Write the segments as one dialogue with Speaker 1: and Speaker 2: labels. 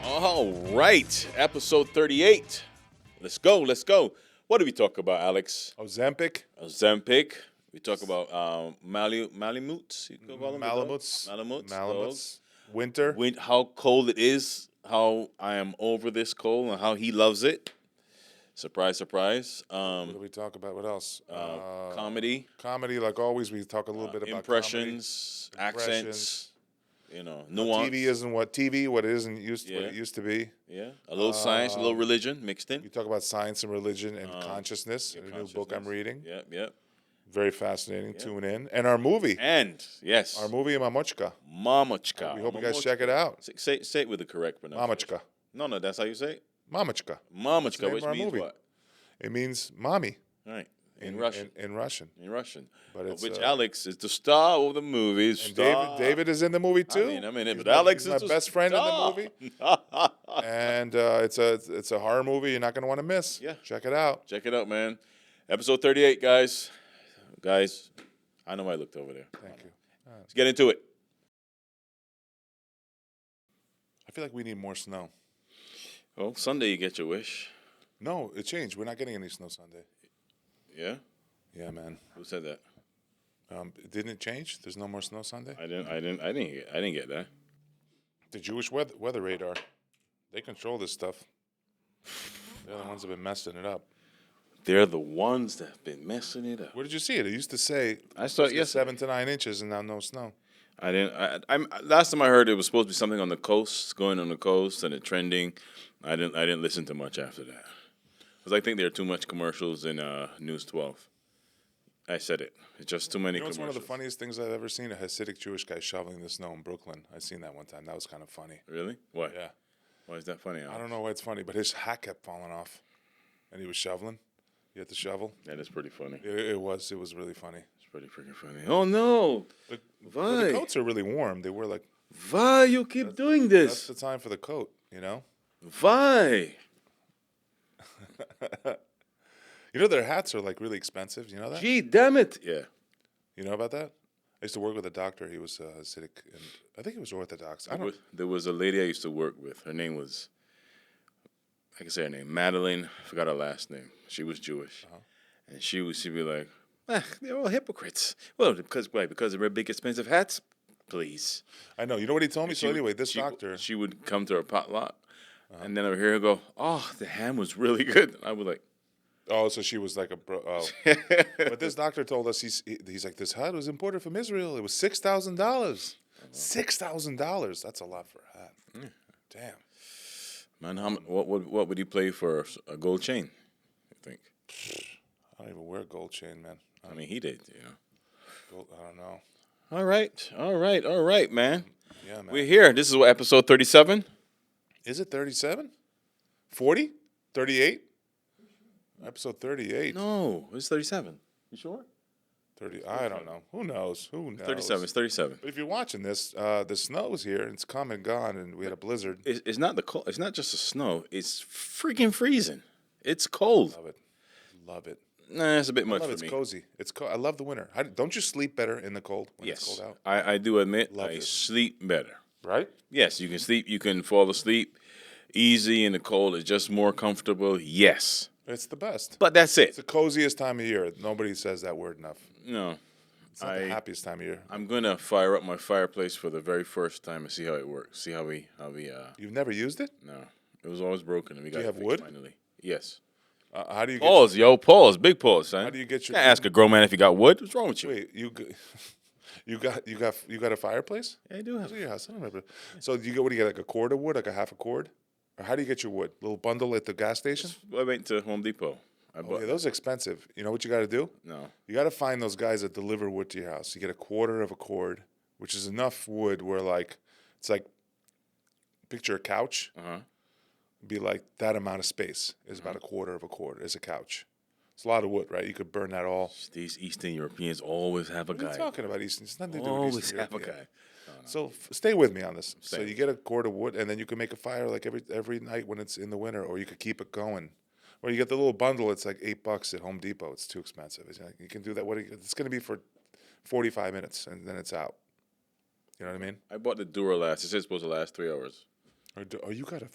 Speaker 1: All right, episode 38. Let's go, let's go. What do we talk about, Alex?
Speaker 2: Ozempic.
Speaker 1: We talk about Malamutes. You can call them
Speaker 2: Malamutes.
Speaker 1: Malamutes.
Speaker 2: Winter.
Speaker 1: How cold it is. How I am over this cold and how he loves it. Surprise, surprise.
Speaker 2: What do we talk about? What else?
Speaker 1: Comedy.
Speaker 2: Comedy, like always, we talk a little bit about
Speaker 1: impressions, accents. Nuance.
Speaker 2: TV isn't what it isn't used what it used to be.
Speaker 1: Yeah, a little science, a little religion mixed in.
Speaker 2: We talk about science and religion and consciousness. A new book I'm reading.
Speaker 1: Yep.
Speaker 2: Very fascinating. Tune in. And our movie.
Speaker 1: And yes,
Speaker 2: our movie Mamuchka.
Speaker 1: Mamuchka.
Speaker 2: We hope you guys check it out.
Speaker 1: Say it with the correct pronunciation.
Speaker 2: Mamuchka.
Speaker 1: No, that's how you say it.
Speaker 2: Mamuchka.
Speaker 1: Mamuchka, which means
Speaker 2: movie.
Speaker 1: what?
Speaker 2: It means mommy.
Speaker 1: Right. In Russian.
Speaker 2: In Russian.
Speaker 1: But it's, which Alex is the star of the movie.
Speaker 2: And David is in the movie too.
Speaker 1: I'm in it, but Alex is
Speaker 2: my best friend in the movie. And it's a horror movie you're not going to want to miss.
Speaker 1: Yeah.
Speaker 2: Check it out.
Speaker 1: Check it out, man. Episode 38, guys. Guys, I know I looked over there.
Speaker 2: Thank you.
Speaker 1: Let's get into it.
Speaker 2: I feel like we need more snow.
Speaker 1: Well, Sunday you get your wish.
Speaker 2: No, it changed. We're not getting any snow Sunday.
Speaker 1: Yeah?
Speaker 2: Yeah, man.
Speaker 1: Who said that?
Speaker 2: Didn't it change? There's no more snow Sunday?
Speaker 1: I didn't get that.
Speaker 2: The Jewish weather radar. They control this stuff. They're the ones that have been messing it up.
Speaker 1: They're the ones that have been messing it up.
Speaker 2: Where did you see it? It used to say
Speaker 1: I saw it
Speaker 2: 7 to 9 inches and now no snow.
Speaker 1: I didn't. I'm last time I heard it was supposed to be something on the coast, going on the coast, and it trending. I didn't listen to much after that because I think there are too much commercials in News 12. I said it. It's just too many commercials.
Speaker 2: It's one of the funniest things I've ever seen. A Hasidic Jewish guy shoveling the snow in Brooklyn. I seen that one time. That was kind of funny.
Speaker 1: Really? Why?
Speaker 2: Yeah.
Speaker 1: Why is that funny?
Speaker 2: I don't know why it's funny, but his hat kept falling off, and he was shoveling. You had to shovel.
Speaker 1: That is pretty funny.
Speaker 2: It was really funny.
Speaker 1: It's pretty freaking funny. Oh no!
Speaker 2: The coats are really warm. They were like.
Speaker 1: Why you keep doing this?
Speaker 2: That's the time for the coat, you know.
Speaker 1: Why?
Speaker 2: You know their hats are like really expensive. You know that?
Speaker 1: Gee, damn it! Yeah.
Speaker 2: You know about that? I used to work with a doctor. He was Hasidic, and I think he was Orthodox.
Speaker 1: There was a lady I used to work with. Her name was. I can say her name, Madeline. I forgot her last name. She was Jewish, and she'd be like, "They're all hypocrites." Well, because why? Because of her big expensive hats. Please.
Speaker 2: I know. You know what he told me? So anyway, this doctor.
Speaker 1: She would come to her potluck, and then I would hear her go, "Oh, the ham was really good." I was like,
Speaker 2: "Oh, so she was like a bro." Oh. But this doctor told us he's like, this hat was imported from Israel. It was $6,000. $6,000. That's a lot for a hat. Damn.
Speaker 1: Man, what would you play for a gold chain? You think?
Speaker 2: I don't even wear a gold chain, man.
Speaker 1: I mean, he did, you know.
Speaker 2: Gold, I don't know.
Speaker 1: All right, man.
Speaker 2: Yeah, man.
Speaker 1: We're here. This is what, episode 37?
Speaker 2: Is it 37? 40? 38? Episode 38.
Speaker 1: No, it's 37. You sure?
Speaker 2: 30. I don't know. Who knows?
Speaker 1: 37. It's 37.
Speaker 2: But if you're watching this, the snow's here. And it's come and gone, and we had a blizzard.
Speaker 1: It's not the cold. It's not just the snow. It's freaking freezing. It's cold.
Speaker 2: Love it.
Speaker 1: Nah, it's a bit much for me.
Speaker 2: It's cozy. It's I love the winter. Don't you sleep better in the cold when it's cold out?
Speaker 1: I do admit I sleep better.
Speaker 2: Right?
Speaker 1: Yes, you can sleep. You can fall asleep easy in the cold. It's just more comfortable. Yes.
Speaker 2: It's the best.
Speaker 1: But that's it.
Speaker 2: It's the coziest time of year. Nobody says that word enough.
Speaker 1: No.
Speaker 2: It's not the happiest time of year.
Speaker 1: I'm going to fire up my fireplace for the very first time and see how it works. See how we
Speaker 2: You've never used it?
Speaker 1: No. It was always broken and we got it
Speaker 2: have
Speaker 1: fixed
Speaker 2: wood?
Speaker 1: Finally. Yes.
Speaker 2: How do you
Speaker 1: pause, big pause, son.
Speaker 2: How do you get your?
Speaker 1: Can't ask a grown man if he got wood. What's wrong with you?
Speaker 2: Wait, you got a fireplace?
Speaker 1: Yeah, I do have.
Speaker 2: At your house? I don't remember. So you what do you get, like a cord of wood, like a half a cord, or how do you get your wood? Little bundle at the gas station?
Speaker 1: I went to Home Depot.
Speaker 2: Yeah, those are expensive. You know what you got to do?
Speaker 1: No.
Speaker 2: You got to find those guys that deliver wood to your house. You get a quarter of a cord, which is enough wood where it's like picture a couch. Be like that amount of space is about a quarter of a cord is a couch. It's a lot of wood, right? You could burn that all.
Speaker 1: These Eastern Europeans always have a guy.
Speaker 2: What are you talking about, Eastern? It's nothing to do with
Speaker 1: Always
Speaker 2: Eastern
Speaker 1: have a
Speaker 2: European.
Speaker 1: guy. No.
Speaker 2: So stay with me on this.
Speaker 1: Stay
Speaker 2: So you get a cord of wood, and then you can make a fire like every night when it's in the winter, or you could keep it going Or you get the little bundle. It's like $8 at Home Depot. It's too expensive. It's like, you can do that. It's going to be for 45 minutes, and then it's out. You know what I mean?
Speaker 1: I bought the Duralast. It says it's supposed to last 3 hours.
Speaker 2: You got a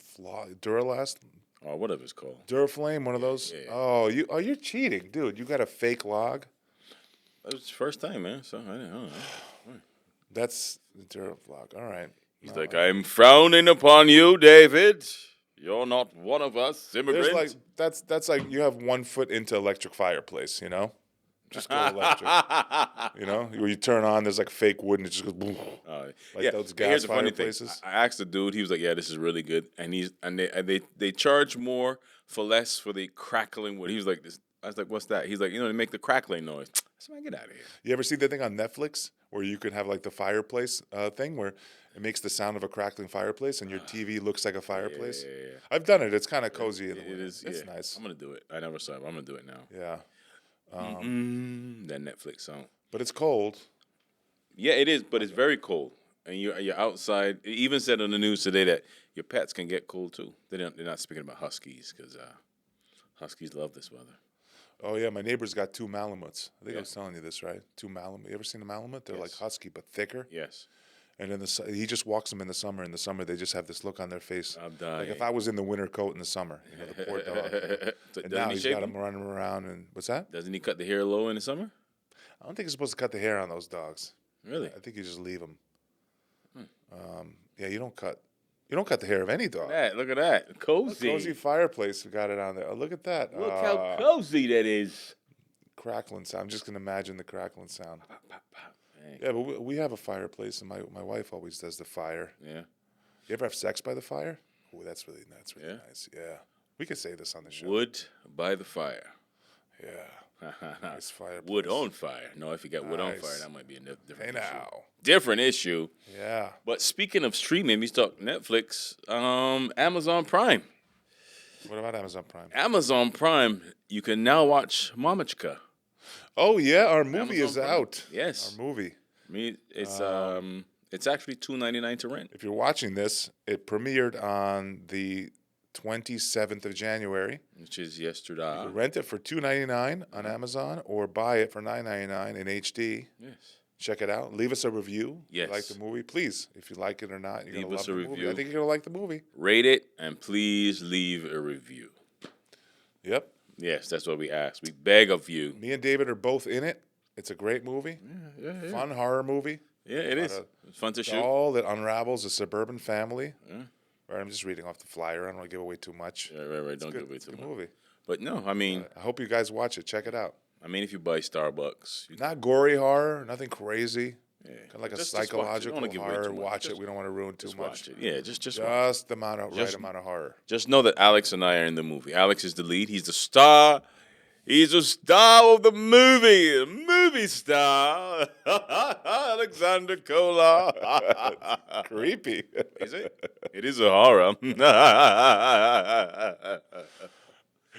Speaker 2: Duralast?
Speaker 1: Or whatever it's called.
Speaker 2: Duraflame, one of those?
Speaker 1: Yeah.
Speaker 2: Oh, you're cheating, dude. You got a fake log?
Speaker 1: That was the first time, man. So I don't know.
Speaker 2: That's the Duraflog. All right.
Speaker 1: He's like, I'm frowning upon you, David. You're not one of us, immigrant.
Speaker 2: There's like that's like you have 1 foot into electric fireplace, you know? Just go electric. You know? Where you turn on, there's like fake wood and it just goes boom. Like those gas
Speaker 1: here's the funny
Speaker 2: fireplaces.
Speaker 1: thing. I asked the dude, he was like, yeah, this is really good. And they charge more for less for the crackling wood. He was like, this. I was like, what's that? He's like, they make the crackling noise. I said, man, get out of here.
Speaker 2: You ever see the thing on Netflix where you could have like the fireplace thing where it makes the sound of a crackling fireplace and your TV looks like a fireplace?
Speaker 1: Yeah.
Speaker 2: I've done it. It's kind of cozy.
Speaker 1: It is.
Speaker 2: It's nice.
Speaker 1: I'm going to do it. I never saw it. But I'm going to do it now.
Speaker 2: Yeah.
Speaker 1: That Netflix song.
Speaker 2: But it's cold.
Speaker 1: Yeah, it is, but it's very cold. And you're outside. It even said on the news today that your pets can get cold too. They're not speaking about huskies because huskies love this weather.
Speaker 2: Oh, yeah, my neighbor's got 2 Malamutes. I think I was telling you this, right? 2 Malamute. You ever seen a Malamute? They're like husky but thicker.
Speaker 1: Yes.
Speaker 2: And then he just walks them in the summer. In the summer, they just have this look on their face.
Speaker 1: I'm dying.
Speaker 2: Like if I was in the winter coat in the summer, the poor dog. And now he's got him running around. And what's that?
Speaker 1: Doesn't he cut the hair low in the summer?
Speaker 2: I don't think you're supposed to cut the hair on those dogs.
Speaker 1: Really?
Speaker 2: I think you just leave them. Yeah, you don't cut the hair of any dog.
Speaker 1: Look at that. Cozy.
Speaker 2: A cozy fireplace. We got it on there. Oh, look at that.
Speaker 1: Look how cozy that is.
Speaker 2: Crackling sound. I'm just going to imagine the crackling sound. Yeah, but we have a fireplace, and my wife always does the fire.
Speaker 1: Yeah.
Speaker 2: You ever have sex by the fire? Oh, that's really nice. Yeah. We could say this on the show.
Speaker 1: Wood by the fire.
Speaker 2: Yeah. Nice fireplace.
Speaker 1: Wood on fire. No, if you got wood on fire, that might be a different issue.
Speaker 2: Now.
Speaker 1: Different issue.
Speaker 2: Yeah.
Speaker 1: But speaking of streaming, we talk Netflix, Amazon Prime.
Speaker 2: What about Amazon Prime?
Speaker 1: Amazon Prime, you can now watch Mamichka.
Speaker 2: Oh yeah, our movie is
Speaker 1: Prime.
Speaker 2: out.
Speaker 1: Yes.
Speaker 2: Our movie.
Speaker 1: It's actually $2.99 to rent.
Speaker 2: If you're watching this, it premiered on the 27th of January.
Speaker 1: Which is yesterday.
Speaker 2: You can rent it for $2.99 on Amazon or buy it for $9.99 in HD.
Speaker 1: Yes.
Speaker 2: Check it out. Leave us a review.
Speaker 1: Yes.
Speaker 2: If you like the movie, please. If you like it or not, you're gonna love the movie.
Speaker 1: review.
Speaker 2: I think you're gonna like the movie.
Speaker 1: Rate it and please leave a review.
Speaker 2: Yep.
Speaker 1: Yes, that's what we ask. We beg of you.
Speaker 2: Me and David are both in it. It's a great movie.
Speaker 1: Yeah.
Speaker 2: Fun horror movie.
Speaker 1: Yeah, it is. It's fun to shoot.
Speaker 2: All that unravels a suburban family. Yeah. Right, I'm just reading off the flyer. I don't want to give away too much.
Speaker 1: Yeah, right. Don't give away too much.
Speaker 2: Movie.
Speaker 1: But no, I mean,
Speaker 2: I hope you guys watch it. Check it out.
Speaker 1: I mean, if you buy Starbucks,
Speaker 2: not gory horror, nothing crazy.
Speaker 1: Yeah.
Speaker 2: Kind of like
Speaker 1: just
Speaker 2: a psychological
Speaker 1: watch it.
Speaker 2: horror. Watch it. We don't want to ruin too much.
Speaker 1: Watch it. Yeah, just
Speaker 2: the right amount of horror.
Speaker 1: Just know that Alex and I are in the movie. Alex is the lead. He's the star. He's a star of the movie star. Alexander Kolar.
Speaker 2: Creepy.
Speaker 1: Is it? It is a horror.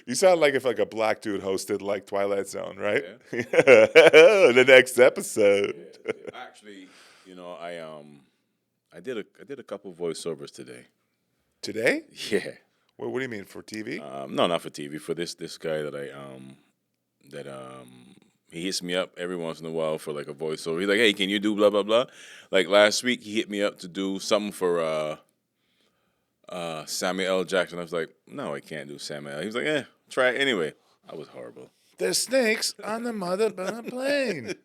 Speaker 2: You sound like if like a black dude hosted like Twilight Zone, right? Yeah. The next episode.
Speaker 1: Yeah. Actually, I did a couple voiceovers today.
Speaker 2: Today?
Speaker 1: Yeah.
Speaker 2: What do you mean, for TV?
Speaker 1: No, not for TV. For this guy that he hits me up every once in a while for like a voiceover. He's like, hey, can you do blah blah blah? Like last week, he hit me up to do something for Samuel L. Jackson. I was like, no, I can't do Samuel. He was like, try it anyway. I was horrible.
Speaker 2: There's snakes on the mother plane.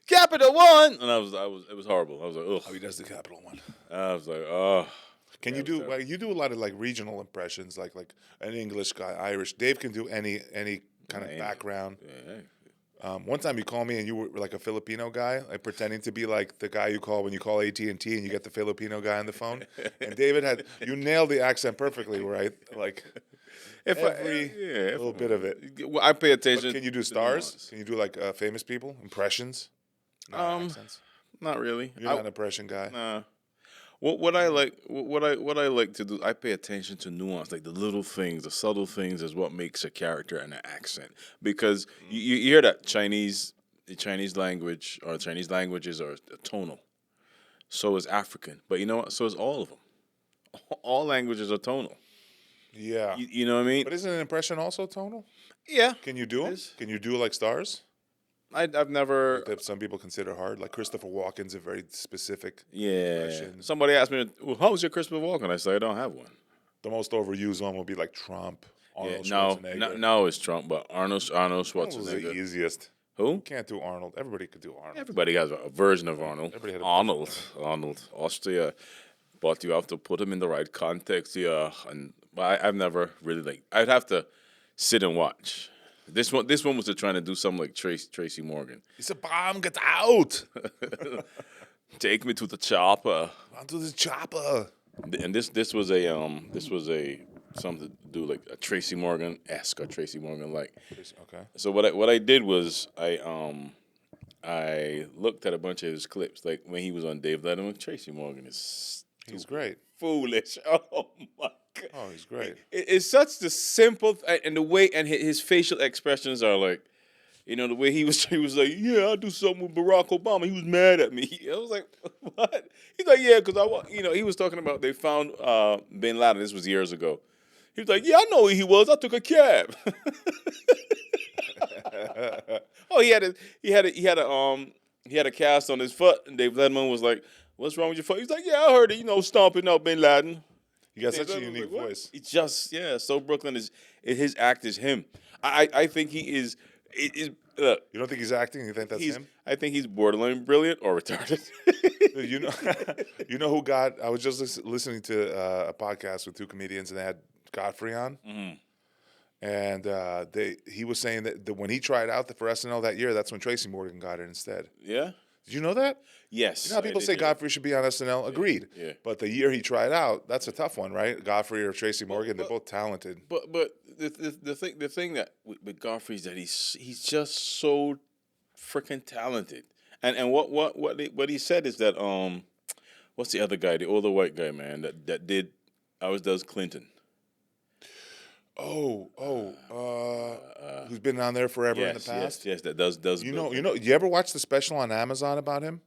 Speaker 1: Capital One, and it was horrible. I was like, ugh.
Speaker 2: Oh, he does the Capital One.
Speaker 1: I was like, oh.
Speaker 2: Can you do? Well, you do a lot of like regional impressions, like an English guy, Irish. Dave can do any kind of background. Yeah. One time you called me and you were like a Filipino guy, like pretending to be like the guy you call when you call AT&T and you get the Filipino guy on the phone. And David you nailed the accent perfectly, right? Like every little bit of it.
Speaker 1: Well, I pay attention.
Speaker 2: But can you do stars? Can you do like famous people impressions? Accents?
Speaker 1: Not really.
Speaker 2: You're not an impression guy.
Speaker 1: Nah. What I like to do, I pay attention to nuance, like the little things, the subtle things, is what makes a character and an accent. Because you hear that the Chinese language or Chinese languages are tonal. So is African, but you know what? So is all of them. All languages are tonal.
Speaker 2: Yeah.
Speaker 1: You know what I mean?
Speaker 2: But isn't an impression also tonal?
Speaker 1: Yeah.
Speaker 2: Can you do
Speaker 1: It
Speaker 2: them?
Speaker 1: is.
Speaker 2: Can you do like stars?
Speaker 1: I've never.
Speaker 2: That some people consider hard. Like Christopher Walken's a very specific
Speaker 1: Yeah.
Speaker 2: impression.
Speaker 1: Somebody asked me, well, how was your Christopher Walken? I said, I don't have one.
Speaker 2: The most overused one would be like Trump, Arnold
Speaker 1: Yeah, no,
Speaker 2: Schwarzenegger.
Speaker 1: no, it's Trump, but Arnold
Speaker 2: Arnold was the
Speaker 1: Schwarzenegger.
Speaker 2: easiest.
Speaker 1: Who?
Speaker 2: Can't do Arnold. Everybody could do Arnold.
Speaker 1: Everybody has a version of Arnold.
Speaker 2: Everybody had a
Speaker 1: Arnold, Austria. But you have to put him in the right context, yeah. And I've never really I'd have to sit and watch. This one was trying to do something like Tracy Morgan.
Speaker 2: It's a bomb. Get out.
Speaker 1: Take me to the chopper.
Speaker 2: Onto the chopper.
Speaker 1: And this was a something to do like a Tracy Morgan-esque or Tracy Morgan like.
Speaker 2: Okay.
Speaker 1: So what I did was I looked at a bunch of his clips, like when he was on Dave Letterman. Tracy Morgan is
Speaker 2: He's great.
Speaker 1: foolish. Oh my god.
Speaker 2: Oh, he's great.
Speaker 1: It's such the simple and the way and his facial expressions are like, you know, the way he was like, yeah, I'll do something with Barack Obama. He was mad at me. I was like, what? He's like, yeah, because he was talking about they found Bin Laden. This was years ago. He was like, yeah, I know who he was. I took a cab. Oh, he had a cast on his foot, and Dave Letterman was like, what's wrong with your foot? He's like, yeah, I heard it, stomping out Bin Laden.
Speaker 2: You got
Speaker 1: Dave
Speaker 2: such a
Speaker 1: Letterman was
Speaker 2: unique
Speaker 1: like,
Speaker 2: voice.
Speaker 1: It's just, so Brooklyn his act is him. I think he is. Look,
Speaker 2: You don't think he's acting? You think that's him?
Speaker 1: I think he's borderline brilliant or retarded.
Speaker 2: You know, you know who got? I was just listening to a podcast with two comedians, and they had Godfrey on, and he was saying that when he tried out for SNL that year, that's when Tracy Morgan got it instead.
Speaker 1: Yeah.
Speaker 2: Did you know that?
Speaker 1: Yes.
Speaker 2: You know how people say Godfrey should be on SNL? Agreed.
Speaker 1: Yeah.
Speaker 2: But the year he tried out, that's a tough one, right? Godfrey or Tracy Morgan, they're both talented.
Speaker 1: But the thing that with Godfrey is that he's just so freaking talented. And what he said is that what's the other guy, the older white guy, man, that does Clinton.
Speaker 2: Who's been on there forever in the past?
Speaker 1: Yes, that does.
Speaker 2: You ever watch the special on Amazon about him?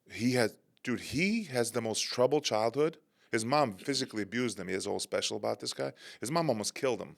Speaker 2: He has the most troubled childhood. His mom physically abused him. He has a whole special about this guy. His mom almost killed him.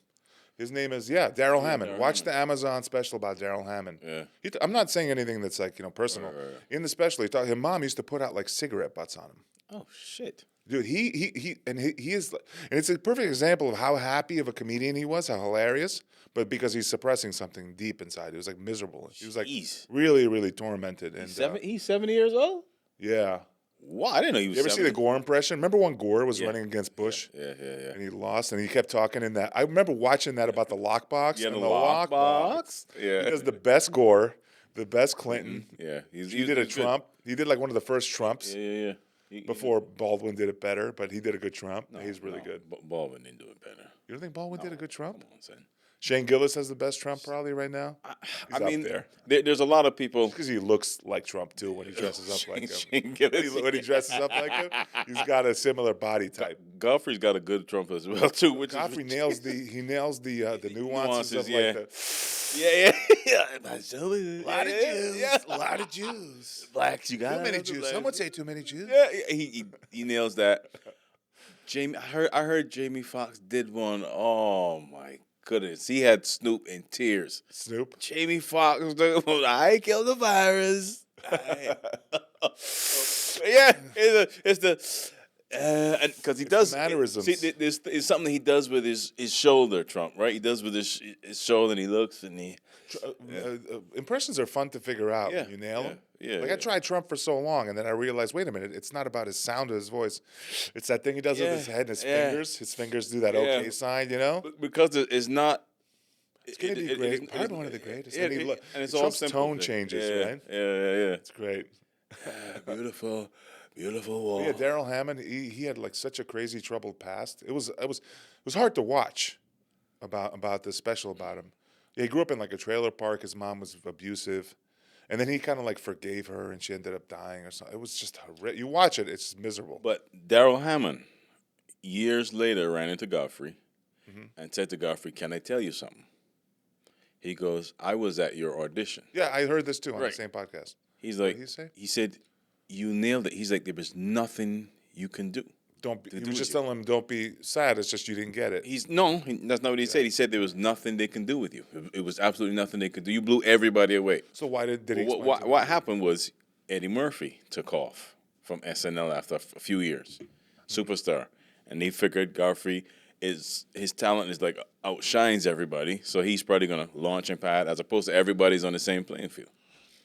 Speaker 2: His name is Daryl Hammond. Watch the Amazon special about Daryl Hammond. Yeah. I'm not saying anything that's personal. Right. In the special, his mom used to put out like cigarette butts on him.
Speaker 1: Oh shit.
Speaker 2: Dude, he is, and it's a perfect example of how happy of a comedian he was, how hilarious, but because he's suppressing something deep inside. He was like miserable. He was like really, really tormented. And
Speaker 1: he's 70 years old?
Speaker 2: Yeah.
Speaker 1: Wow, I didn't know he was.
Speaker 2: You ever see the Gore impression? Remember when Gore was running against Bush?
Speaker 1: Yeah.
Speaker 2: And he lost, and he kept talking in that. I remember watching that about the lockbox.
Speaker 1: Yeah, the lockbox. Yeah.
Speaker 2: He does the best Gore, the best Clinton.
Speaker 1: Yeah.
Speaker 2: He did a Trump. He did like one of the first Trumps.
Speaker 1: Yeah.
Speaker 2: Before Baldwin did it better, but he did a good Trump. He's really good.
Speaker 1: Baldwin didn't do it better.
Speaker 2: You don't think Baldwin did a good Trump?
Speaker 1: Come on, son.
Speaker 2: Shane Gillis has the best Trump probably right now.
Speaker 1: I mean, there's a lot of people.
Speaker 2: Because he looks like Trump too when he dresses up like him.
Speaker 1: Shane Gillis.
Speaker 2: When he dresses up like him, he's got a similar body type.
Speaker 1: Godfrey's got a good Trump as well too.
Speaker 2: Godfrey nails the nuances of like the.
Speaker 1: Yeah.
Speaker 2: A lot of Jews.
Speaker 1: Blacks, you got
Speaker 2: too many Jews. Some would say too many Jews.
Speaker 1: Yeah, he nails that. I heard Jamie Foxx did one. Oh my goodness, he had Snoop in tears.
Speaker 2: Snoop.
Speaker 1: Jamie Foxx was like, "I killed the virus." Yeah, it's the. And because he does
Speaker 2: mannerisms.
Speaker 1: See, there's something he does with his shoulder, Trump, right? He does with his shoulder, and he looks, and he.
Speaker 2: Impressions are fun to figure out when you nail them. Yeah, I tried Trump for so long, and then I realized, wait a minute, it's not about his sound or his voice. It's that thing he does with his head and his fingers. His fingers do that okay sign,
Speaker 1: Because it's not.
Speaker 2: It's going to be great. Probably one of the greatest.
Speaker 1: And it's all
Speaker 2: Trump's
Speaker 1: simple
Speaker 2: tone changes, right?
Speaker 1: Yeah.
Speaker 2: It's great.
Speaker 1: Beautiful wall.
Speaker 2: Yeah, Daryl Hammond. He had like such a crazy troubled past. It was hard to watch about the special about him. Yeah, he grew up in like a trailer park. His mom was abusive, and then he kind of like forgave her, and she ended up dying or something. It was just horrific. You watch it, it's miserable.
Speaker 1: But Daryl Hammond, years later, ran into Godfrey and said to Godfrey, "Can I tell you something?" He goes, "I was at your audition."
Speaker 2: Yeah, I heard this too on the same podcast.
Speaker 1: He's like,
Speaker 2: what did he say?
Speaker 1: He said, "You nailed it." He's like, "There was nothing you can do."
Speaker 2: Don't be,
Speaker 1: to
Speaker 2: he
Speaker 1: do
Speaker 2: was
Speaker 1: with
Speaker 2: just
Speaker 1: you.
Speaker 2: telling him, don't be sad. It's just you didn't get it.
Speaker 1: That's not what he said. He said there was nothing they can do with you. It was absolutely nothing they could do. You blew everybody away.
Speaker 2: So why did he
Speaker 1: Well,
Speaker 2: explain to him?
Speaker 1: what happened was Eddie Murphy took off from SNL after a few years, superstar, and he figured Godfrey his talent is like outshines everybody, so he's probably gonna launch and pad as opposed to everybody's on the same playing field.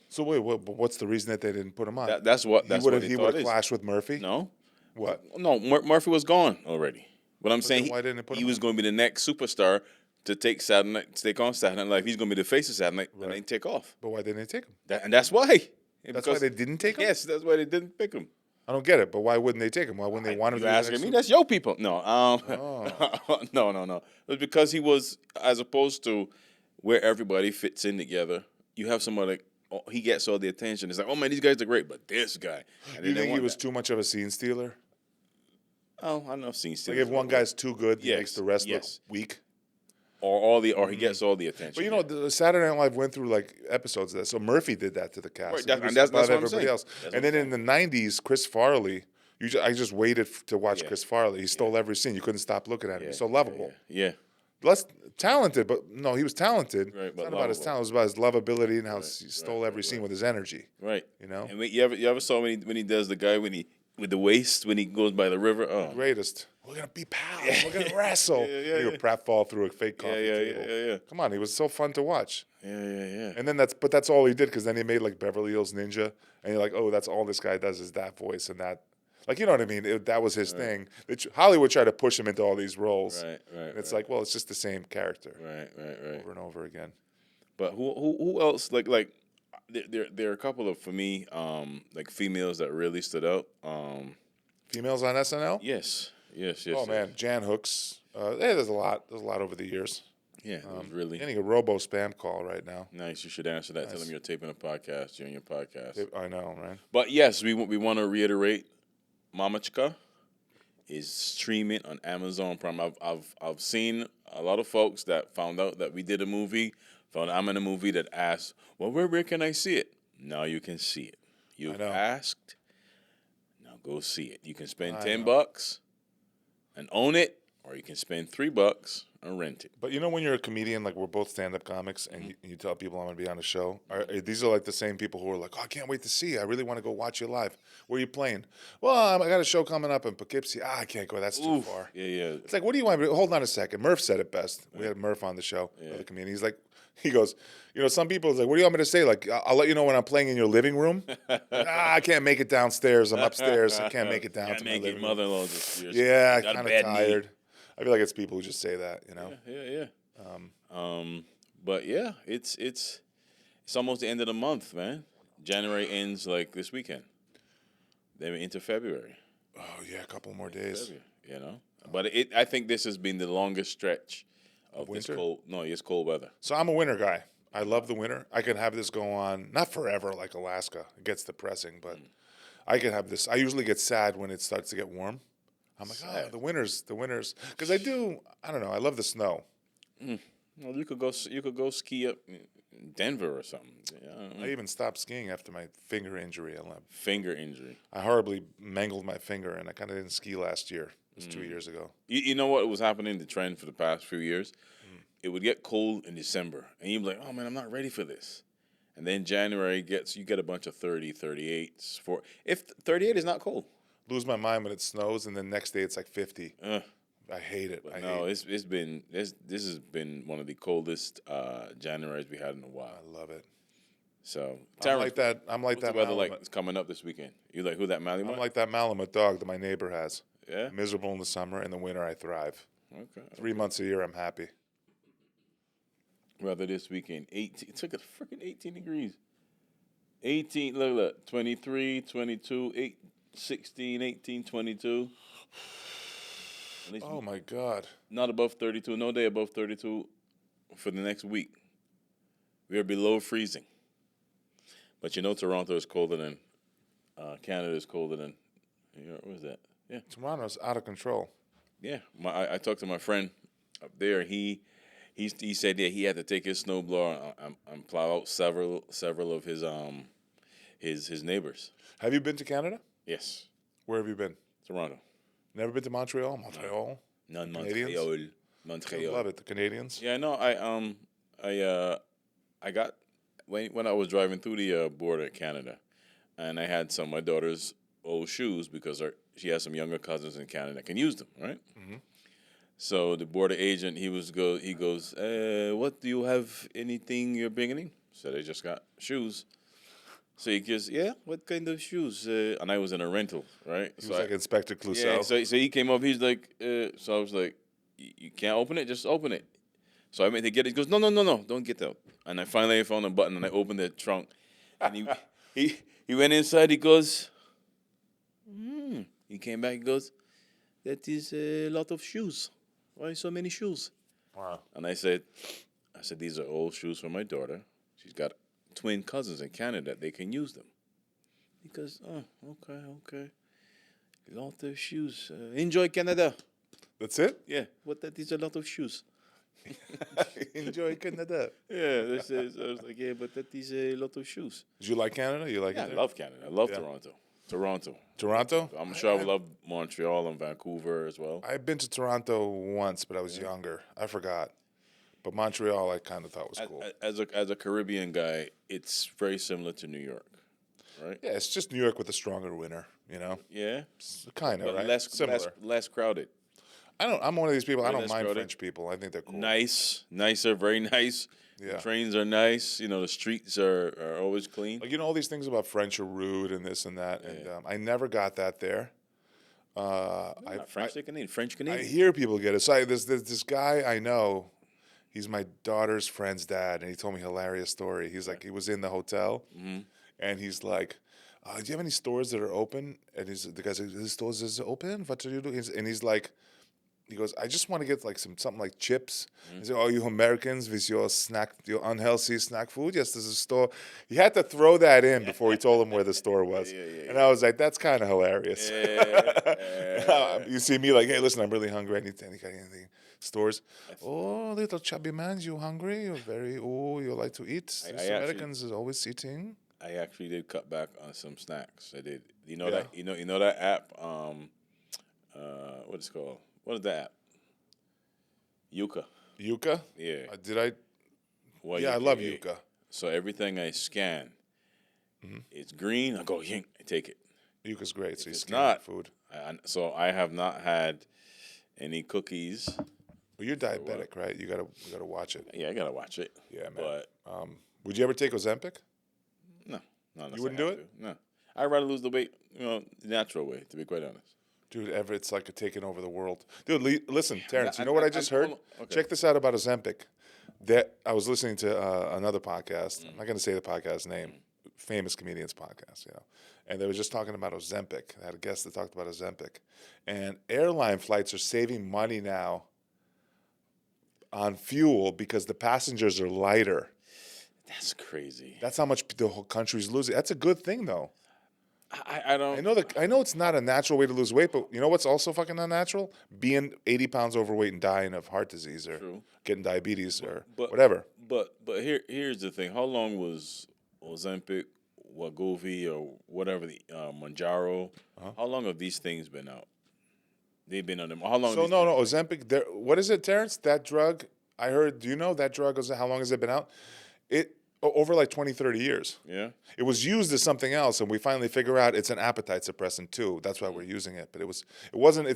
Speaker 2: So wait, what's the reason that they didn't put him on?
Speaker 1: That's what
Speaker 2: he
Speaker 1: they
Speaker 2: would
Speaker 1: thought
Speaker 2: have
Speaker 1: is.
Speaker 2: clashed with Murphy.
Speaker 1: No,
Speaker 2: What?
Speaker 1: no, Murphy was gone already. But I'm saying
Speaker 2: then why didn't they put
Speaker 1: he
Speaker 2: him
Speaker 1: was
Speaker 2: on?
Speaker 1: going to be the next superstar to take on Saturday Night Live. He's going to be the face of Saturday Night, and then take off.
Speaker 2: But why didn't they take him?
Speaker 1: And that's why.
Speaker 2: That's why they didn't take him.
Speaker 1: Yes, that's why they didn't pick him.
Speaker 2: I don't get it. But why wouldn't they take him? Why wouldn't they want him?
Speaker 1: You
Speaker 2: to be the
Speaker 1: asking
Speaker 2: next
Speaker 1: me?
Speaker 2: super-
Speaker 1: That's your people. No,
Speaker 2: Oh.
Speaker 1: no. It was because he was, as opposed to where everybody fits in together. You have somebody. He gets all the attention. It's like, oh man, these guys are great, but this guy. And
Speaker 2: You
Speaker 1: they
Speaker 2: think he
Speaker 1: want
Speaker 2: was
Speaker 1: that.
Speaker 2: too much of a scene stealer?
Speaker 1: Oh, I know. I've seen.
Speaker 2: Like if one guy's too good, he
Speaker 1: Yes,
Speaker 2: makes the rest
Speaker 1: yes.
Speaker 2: look weak.
Speaker 1: or he gets all the attention.
Speaker 2: But you know, the Saturday Night Live went through like episodes of that. So Murphy did that to the cast.
Speaker 1: Right,
Speaker 2: He was
Speaker 1: that's
Speaker 2: above
Speaker 1: what I'm
Speaker 2: everybody
Speaker 1: saying.
Speaker 2: else.
Speaker 1: That's
Speaker 2: And
Speaker 1: what
Speaker 2: then in the '90s, Chris Farley. I just waited to watch
Speaker 1: Yeah.
Speaker 2: Chris Farley. He stole every scene. You couldn't stop looking at him. He's so lovable.
Speaker 1: Yeah.
Speaker 2: Less talented, but no, he was talented.
Speaker 1: Right,
Speaker 2: It's
Speaker 1: but
Speaker 2: not about his
Speaker 1: lovable.
Speaker 2: talent. It was about his lovability and how he stole every scene with his energy.
Speaker 1: Right.
Speaker 2: You know?
Speaker 1: And you ever saw when he does the guy with the waist when he goes by the river? Oh,
Speaker 2: Greatest. We're gonna be pals. We're gonna wrestle.
Speaker 1: Yeah.
Speaker 2: He would Pratt fall through a fake coffee table.
Speaker 1: Yeah.
Speaker 2: Come on, he was so fun to watch.
Speaker 1: Yeah.
Speaker 2: And then that's all he did, because then he made like Beverly Hills Ninja, and you're like, oh, that's all this guy does is that voice and that. Like, you know what I mean? That was his thing. Hollywood tried to push him into all these roles.
Speaker 1: Right.
Speaker 2: And it's like, well, it's just the same character
Speaker 1: Right.
Speaker 2: over and over again.
Speaker 1: But who else like there are a couple of, for me, like females that really stood out.
Speaker 2: Females on SNL?
Speaker 1: Yes.
Speaker 2: Oh man, Jan Hooks. There's a lot. There's a lot over the years.
Speaker 1: Yeah, it was really
Speaker 2: Getting a robo spam call right now.
Speaker 1: nice. You should answer that. Tell them you're taping a podcast during your podcast.
Speaker 2: I know, right?
Speaker 1: But yes, we want to reiterate, Mamachica is streaming on Amazon Prime. I've seen a lot of folks that found out that we did a movie, found out I'm in a movie, that asked, well, where can I see it? Now you can see it. You've asked. Now go see it. You can spend $10 and own it, or you can spend $3 and rent it.
Speaker 2: But you know, when you're a comedian, like we're both stand-up comics, and you tell people I'm going to be on the show, these are like the same people who are like, oh, I can't wait to see you. I really want to go watch you live. Where are you playing? Well, I got a show coming up in Poughkeepsie. I can't go. That's too far.
Speaker 1: Yeah.
Speaker 2: It's like, what do you want? Hold on a second. Murph said it best. We had Murph on the show, the comedian. He goes, you know, some people is like, what do you want me to say? Like, I'll let you know when I'm playing in your living room. I can't make it downstairs. I'm upstairs. I can't make it down to my living room.
Speaker 1: Mother-in-law just
Speaker 2: Yeah,
Speaker 1: got a
Speaker 2: kind of
Speaker 1: bad
Speaker 2: tired.
Speaker 1: knee.
Speaker 2: I feel like it's people who just say that, you know.
Speaker 1: Yeah. But yeah, it's almost the end of the month, man. January ends like this weekend. Then we're into February.
Speaker 2: Oh yeah, a couple more days.
Speaker 1: You know, but I think this has been the longest stretch of this
Speaker 2: winter?
Speaker 1: cold. No, it's cold weather.
Speaker 2: So I'm a winter guy. I love the winter. I could have this go on, not forever like Alaska. It gets depressing, but I could have this. I usually get sad when it starts to get warm. I'm like, oh, the winters, because I don't know. I love the snow.
Speaker 1: Well, you could go ski up in Denver or something.
Speaker 2: I even stopped skiing after my finger injury.
Speaker 1: Finger injury.
Speaker 2: I horribly mangled my finger, and I kind of didn't ski last year. It was 2 years ago.
Speaker 1: You know what was happening, the trend for the past few years? It would get cold in December, and you'd be like, oh, man, I'm not ready for this. And then January you get a bunch of 30, 38s. If 38 is not cold.
Speaker 2: Lose my mind when it snows, and then next day it's like 50. I hate it.
Speaker 1: This has been one of the coldest Januaries we had in a while.
Speaker 2: I love it.
Speaker 1: So
Speaker 2: I'm like that.
Speaker 1: What's the weather like? It's coming up this weekend. You like who that Malamute?
Speaker 2: I'm like that Malamute dog that my neighbor has.
Speaker 1: Yeah.
Speaker 2: Miserable in the summer, in the winter I thrive.
Speaker 1: Okay.
Speaker 2: 3 months a year I'm happy.
Speaker 1: Weather this weekend, 18. It took a freaking 18 degrees. 18. Look. 23, 22, 16, 18, 22. At least
Speaker 2: Oh my God.
Speaker 1: not above 32. No day above 32 for the next week. We are below freezing. But you know Toronto is colder than Canada is colder than what was that? Yeah.
Speaker 2: Toronto's out of control.
Speaker 1: Yeah. I talked to my friend up there. He said that he had to take his snowblower and plow out several of his neighbors.
Speaker 2: Have you been to Canada?
Speaker 1: Yes.
Speaker 2: Where have you been?
Speaker 1: Toronto.
Speaker 2: Never been to Montreal? Montreal?
Speaker 1: Non
Speaker 2: Canadians?
Speaker 1: Montreal.
Speaker 2: I
Speaker 1: Montreal.
Speaker 2: love it. The Canadians?
Speaker 1: Yeah, no, I got when I was driving through the border of Canada, and I had some of my daughter's old shoes because she has some younger cousins in Canada that can use them, right?
Speaker 2: Mm-hmm.
Speaker 1: So the border agent, he goes, what do you have? Anything you're bringing in? So they just got shoes. So he goes, yeah, what kind of shoes? And I was in a rental, right?
Speaker 2: He was like Inspector Clouseau.
Speaker 1: Yeah, so he came up, he's like, so I was like, you can't open it, just open it. So I went to get it. He goes, no, don't get that. And I finally found a button and I opened the trunk. And he went inside, he goes, He came back, he goes, that is a lot of shoes. Why so many shoes?
Speaker 2: Wow.
Speaker 1: And I said, these are old shoes for my daughter. She's got twin cousins in Canada. They can use them. He goes, oh, okay. A lot of shoes. Enjoy Canada.
Speaker 2: That's it?
Speaker 1: Yeah, but that is a lot of shoes.
Speaker 2: Enjoy Canada.
Speaker 1: Yeah, I was like, yeah, but that is a lot of shoes.
Speaker 2: Did you like Canada? You like
Speaker 1: Yeah,
Speaker 2: it?
Speaker 1: I love Canada. I love Toronto.
Speaker 2: Toronto?
Speaker 1: I'm sure I would love Montreal and Vancouver as well.
Speaker 2: I've been to Toronto once, but I was younger. I forgot. But Montreal, I kind of thought was cool.
Speaker 1: As a Caribbean guy, it's very similar to New York, right?
Speaker 2: Yeah, it's just New York with a stronger winter, you know?
Speaker 1: Yeah,
Speaker 2: Kind of,
Speaker 1: but
Speaker 2: right?
Speaker 1: less crowded.
Speaker 2: I'm one of these people. I don't
Speaker 1: less
Speaker 2: mind
Speaker 1: crowded.
Speaker 2: French people. I think they're cool.
Speaker 1: Nicer, very nice.
Speaker 2: Yeah.
Speaker 1: The trains are nice. You know, the streets are always clean.
Speaker 2: Like, all these things about French are rude and this and that. And I never got that there.
Speaker 1: French
Speaker 2: I
Speaker 1: Canadian.
Speaker 2: hear people get it. So there's this guy I know. He's my daughter's friend's dad, and he told me a hilarious story. He's like, he was in the hotel, and he's like, do you have any stores that are open? And the guy said, "This stores is open. What do you do?" And he's like, he goes, "I just want to get like something like chips." He said, "Oh, you Americans with your unhealthy snack food? Yes, there's a store." He had to throw that in before he told him where the store was. And I was like, that's kind of hilarious. You see me like, hey, listen, I'm really hungry. I need anything. Stores. Oh, little chubby man, you hungry? You like to eat? Americans is always eating.
Speaker 1: I actually did cut back on some snacks. I did. You know that app. What is it called? What is that app? Yuka.
Speaker 2: Yuka?
Speaker 1: Yeah.
Speaker 2: I love Yuka.
Speaker 1: So everything I scan, it's green. I go yink. I take it.
Speaker 2: Yuka's great. So you
Speaker 1: It's
Speaker 2: scan
Speaker 1: not
Speaker 2: food.
Speaker 1: So I have not had any cookies.
Speaker 2: Well, you're diabetic, right? You gotta watch it.
Speaker 1: Yeah, I gotta watch it.
Speaker 2: Yeah, man.
Speaker 1: But
Speaker 2: would you ever take Ozempic?
Speaker 1: no, unless
Speaker 2: You wouldn't
Speaker 1: I
Speaker 2: do
Speaker 1: have
Speaker 2: it?
Speaker 1: to. No, I'd rather lose the weight, the natural way. To be quite honest.
Speaker 2: Dude, it's like taking over the world. Dude, listen, Terrence, you know what I just heard?
Speaker 1: hold on. Okay.
Speaker 2: Check this out about Ozempic. That I was listening to another podcast. I'm not going to say the podcast name. Famous comedians podcast, And they were just talking about Ozempic. I had a guest that talked about Ozempic. And airline flights are saving money now on fuel because the passengers are lighter.
Speaker 1: That's crazy.
Speaker 2: That's how much the whole country's losing. That's a good thing, though.
Speaker 1: I don't.
Speaker 2: I know it's not a natural way to lose weight, but you know what's also fucking unnatural? Being 80 pounds overweight and dying of heart disease or getting diabetes or whatever.
Speaker 1: But here's the thing. How long was Ozempic, Wegovy, or whatever the Mounjaro? How long have these things been out? They've been on them. How long?
Speaker 2: So no, Ozempic. What is it, Terrence? That drug? I heard. Do you know that drug? How long has it been out? Over like 20, 30 years.
Speaker 1: Yeah.
Speaker 2: It was used as something else, and we finally figure out it's an appetite suppressant too. That's why we're using it. But it's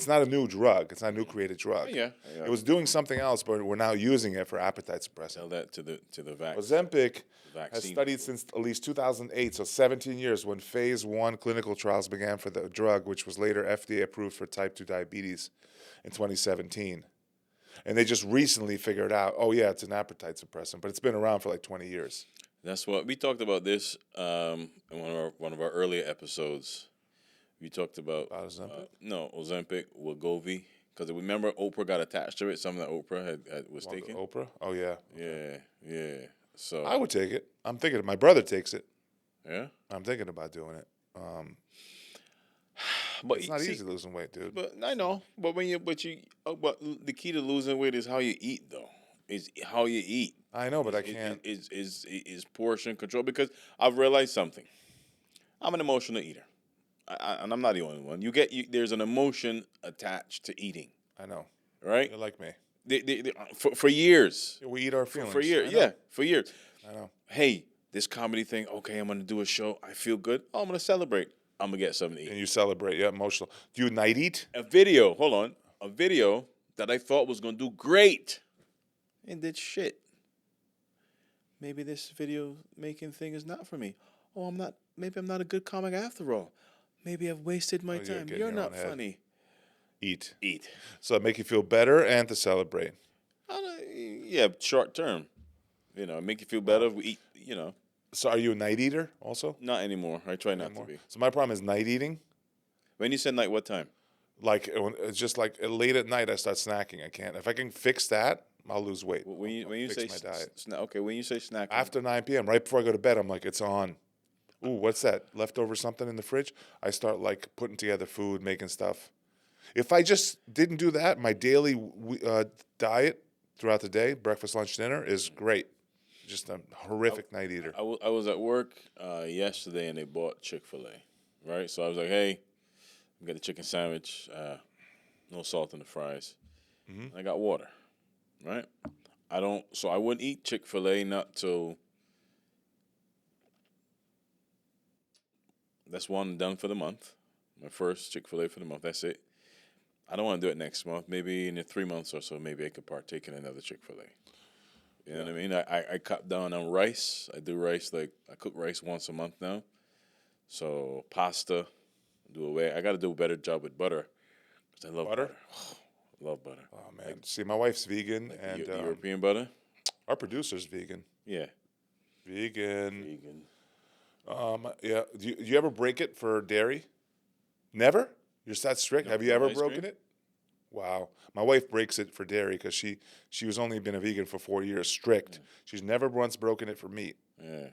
Speaker 2: not a new drug. It's not a new created drug.
Speaker 1: Yeah.
Speaker 2: It was doing something else, but we're now using it for appetite suppressant.
Speaker 1: Tell that to the vaccine.
Speaker 2: Ozempic has studied since at least 2008, so 17 years, when phase 1 clinical trials began for the drug, which was later FDA approved for type 2 diabetes in 2017. And they just recently figured out, it's an appetite suppressant, but it's been around for like 20 years.
Speaker 1: That's what we talked about this in one of our earlier episodes. We talked about Ozempic, Wegovy, because remember Oprah got attached to it. Something that Oprah was taking.
Speaker 2: Oprah? Oh yeah.
Speaker 1: Yeah. So
Speaker 2: I would take it. I'm thinking. My brother takes it.
Speaker 1: Yeah.
Speaker 2: I'm thinking about doing it.
Speaker 1: But
Speaker 2: it's not easy losing weight, dude.
Speaker 1: But I know. But but the key to losing weight is how you eat, though. Is how you eat.
Speaker 2: I know, but I can't.
Speaker 1: Is portion control, because I've realized something. I'm an emotional eater. and I'm not the only one. There's an emotion attached to eating,
Speaker 2: I know.
Speaker 1: right?
Speaker 2: You're like me.
Speaker 1: For years.
Speaker 2: We eat our feelings.
Speaker 1: For years,
Speaker 2: I know.
Speaker 1: yeah, for years.
Speaker 2: I know.
Speaker 1: Hey, this comedy thing. Okay, I'm gonna do a show. I feel good. Oh, I'm gonna celebrate. I'm gonna get something to eat.
Speaker 2: And you celebrate. Yeah, emotional. Do you night eat?
Speaker 1: A video. Hold on. A video that I thought was gonna do great, and did shit. Maybe this video making thing is not for me. Oh, I'm not. Maybe I'm not a good comic after all. Maybe I've wasted my time.
Speaker 2: getting
Speaker 1: You're
Speaker 2: your
Speaker 1: not
Speaker 2: own head.
Speaker 1: funny.
Speaker 2: Eat.
Speaker 1: Eat.
Speaker 2: So it make you feel better and to celebrate.
Speaker 1: Yeah, short term. Make you feel better. We eat.
Speaker 2: So are you a night eater also?
Speaker 1: Not anymore. I try not to be.
Speaker 2: So my problem is night eating.
Speaker 1: When you said night, what time?
Speaker 2: Like it's just like late at night I start snacking. I can't. If I can fix that, I'll lose weight.
Speaker 1: When you
Speaker 2: fix
Speaker 1: say
Speaker 2: my diet.
Speaker 1: okay, when you say snack,
Speaker 2: After 9 p.m., right before I go to bed, I'm like, it's on. Ooh, what's that? Leftover something in the fridge? I start like putting together food, making stuff. If I just didn't do that, my daily diet throughout the day, breakfast, lunch, dinner, is great. Just a horrific night eater.
Speaker 1: I was at work yesterday and they bought Chick-fil-A, right? So I was like, hey, I got a chicken sandwich, no salt in the fries. I got water, right? So I wouldn't eat Chick-fil-A not till that's one done for the month. My first Chick-fil-A for the month. That's it. I don't want to do it next month. Maybe in 3 months or so, maybe I could partake in another Chick-fil-A. You know what I mean? I cut down on rice. I do rice I cook rice once a month now. So pasta, do away. I got to do a better job with butter because I love butter. Love butter.
Speaker 2: Oh man! See, my wife's vegan, and
Speaker 1: European butter.
Speaker 2: Our producer's vegan.
Speaker 1: Yeah.
Speaker 2: Vegan. Yeah. Do you ever break it for dairy? Never? You're that strict?
Speaker 1: No,
Speaker 2: Have you ever
Speaker 1: ice
Speaker 2: broken
Speaker 1: cream?
Speaker 2: it? Wow. My wife breaks it for dairy because she was only been a vegan for 4 years, strict.
Speaker 1: Yeah.
Speaker 2: She's never once broken it for meat.
Speaker 1: Yeah.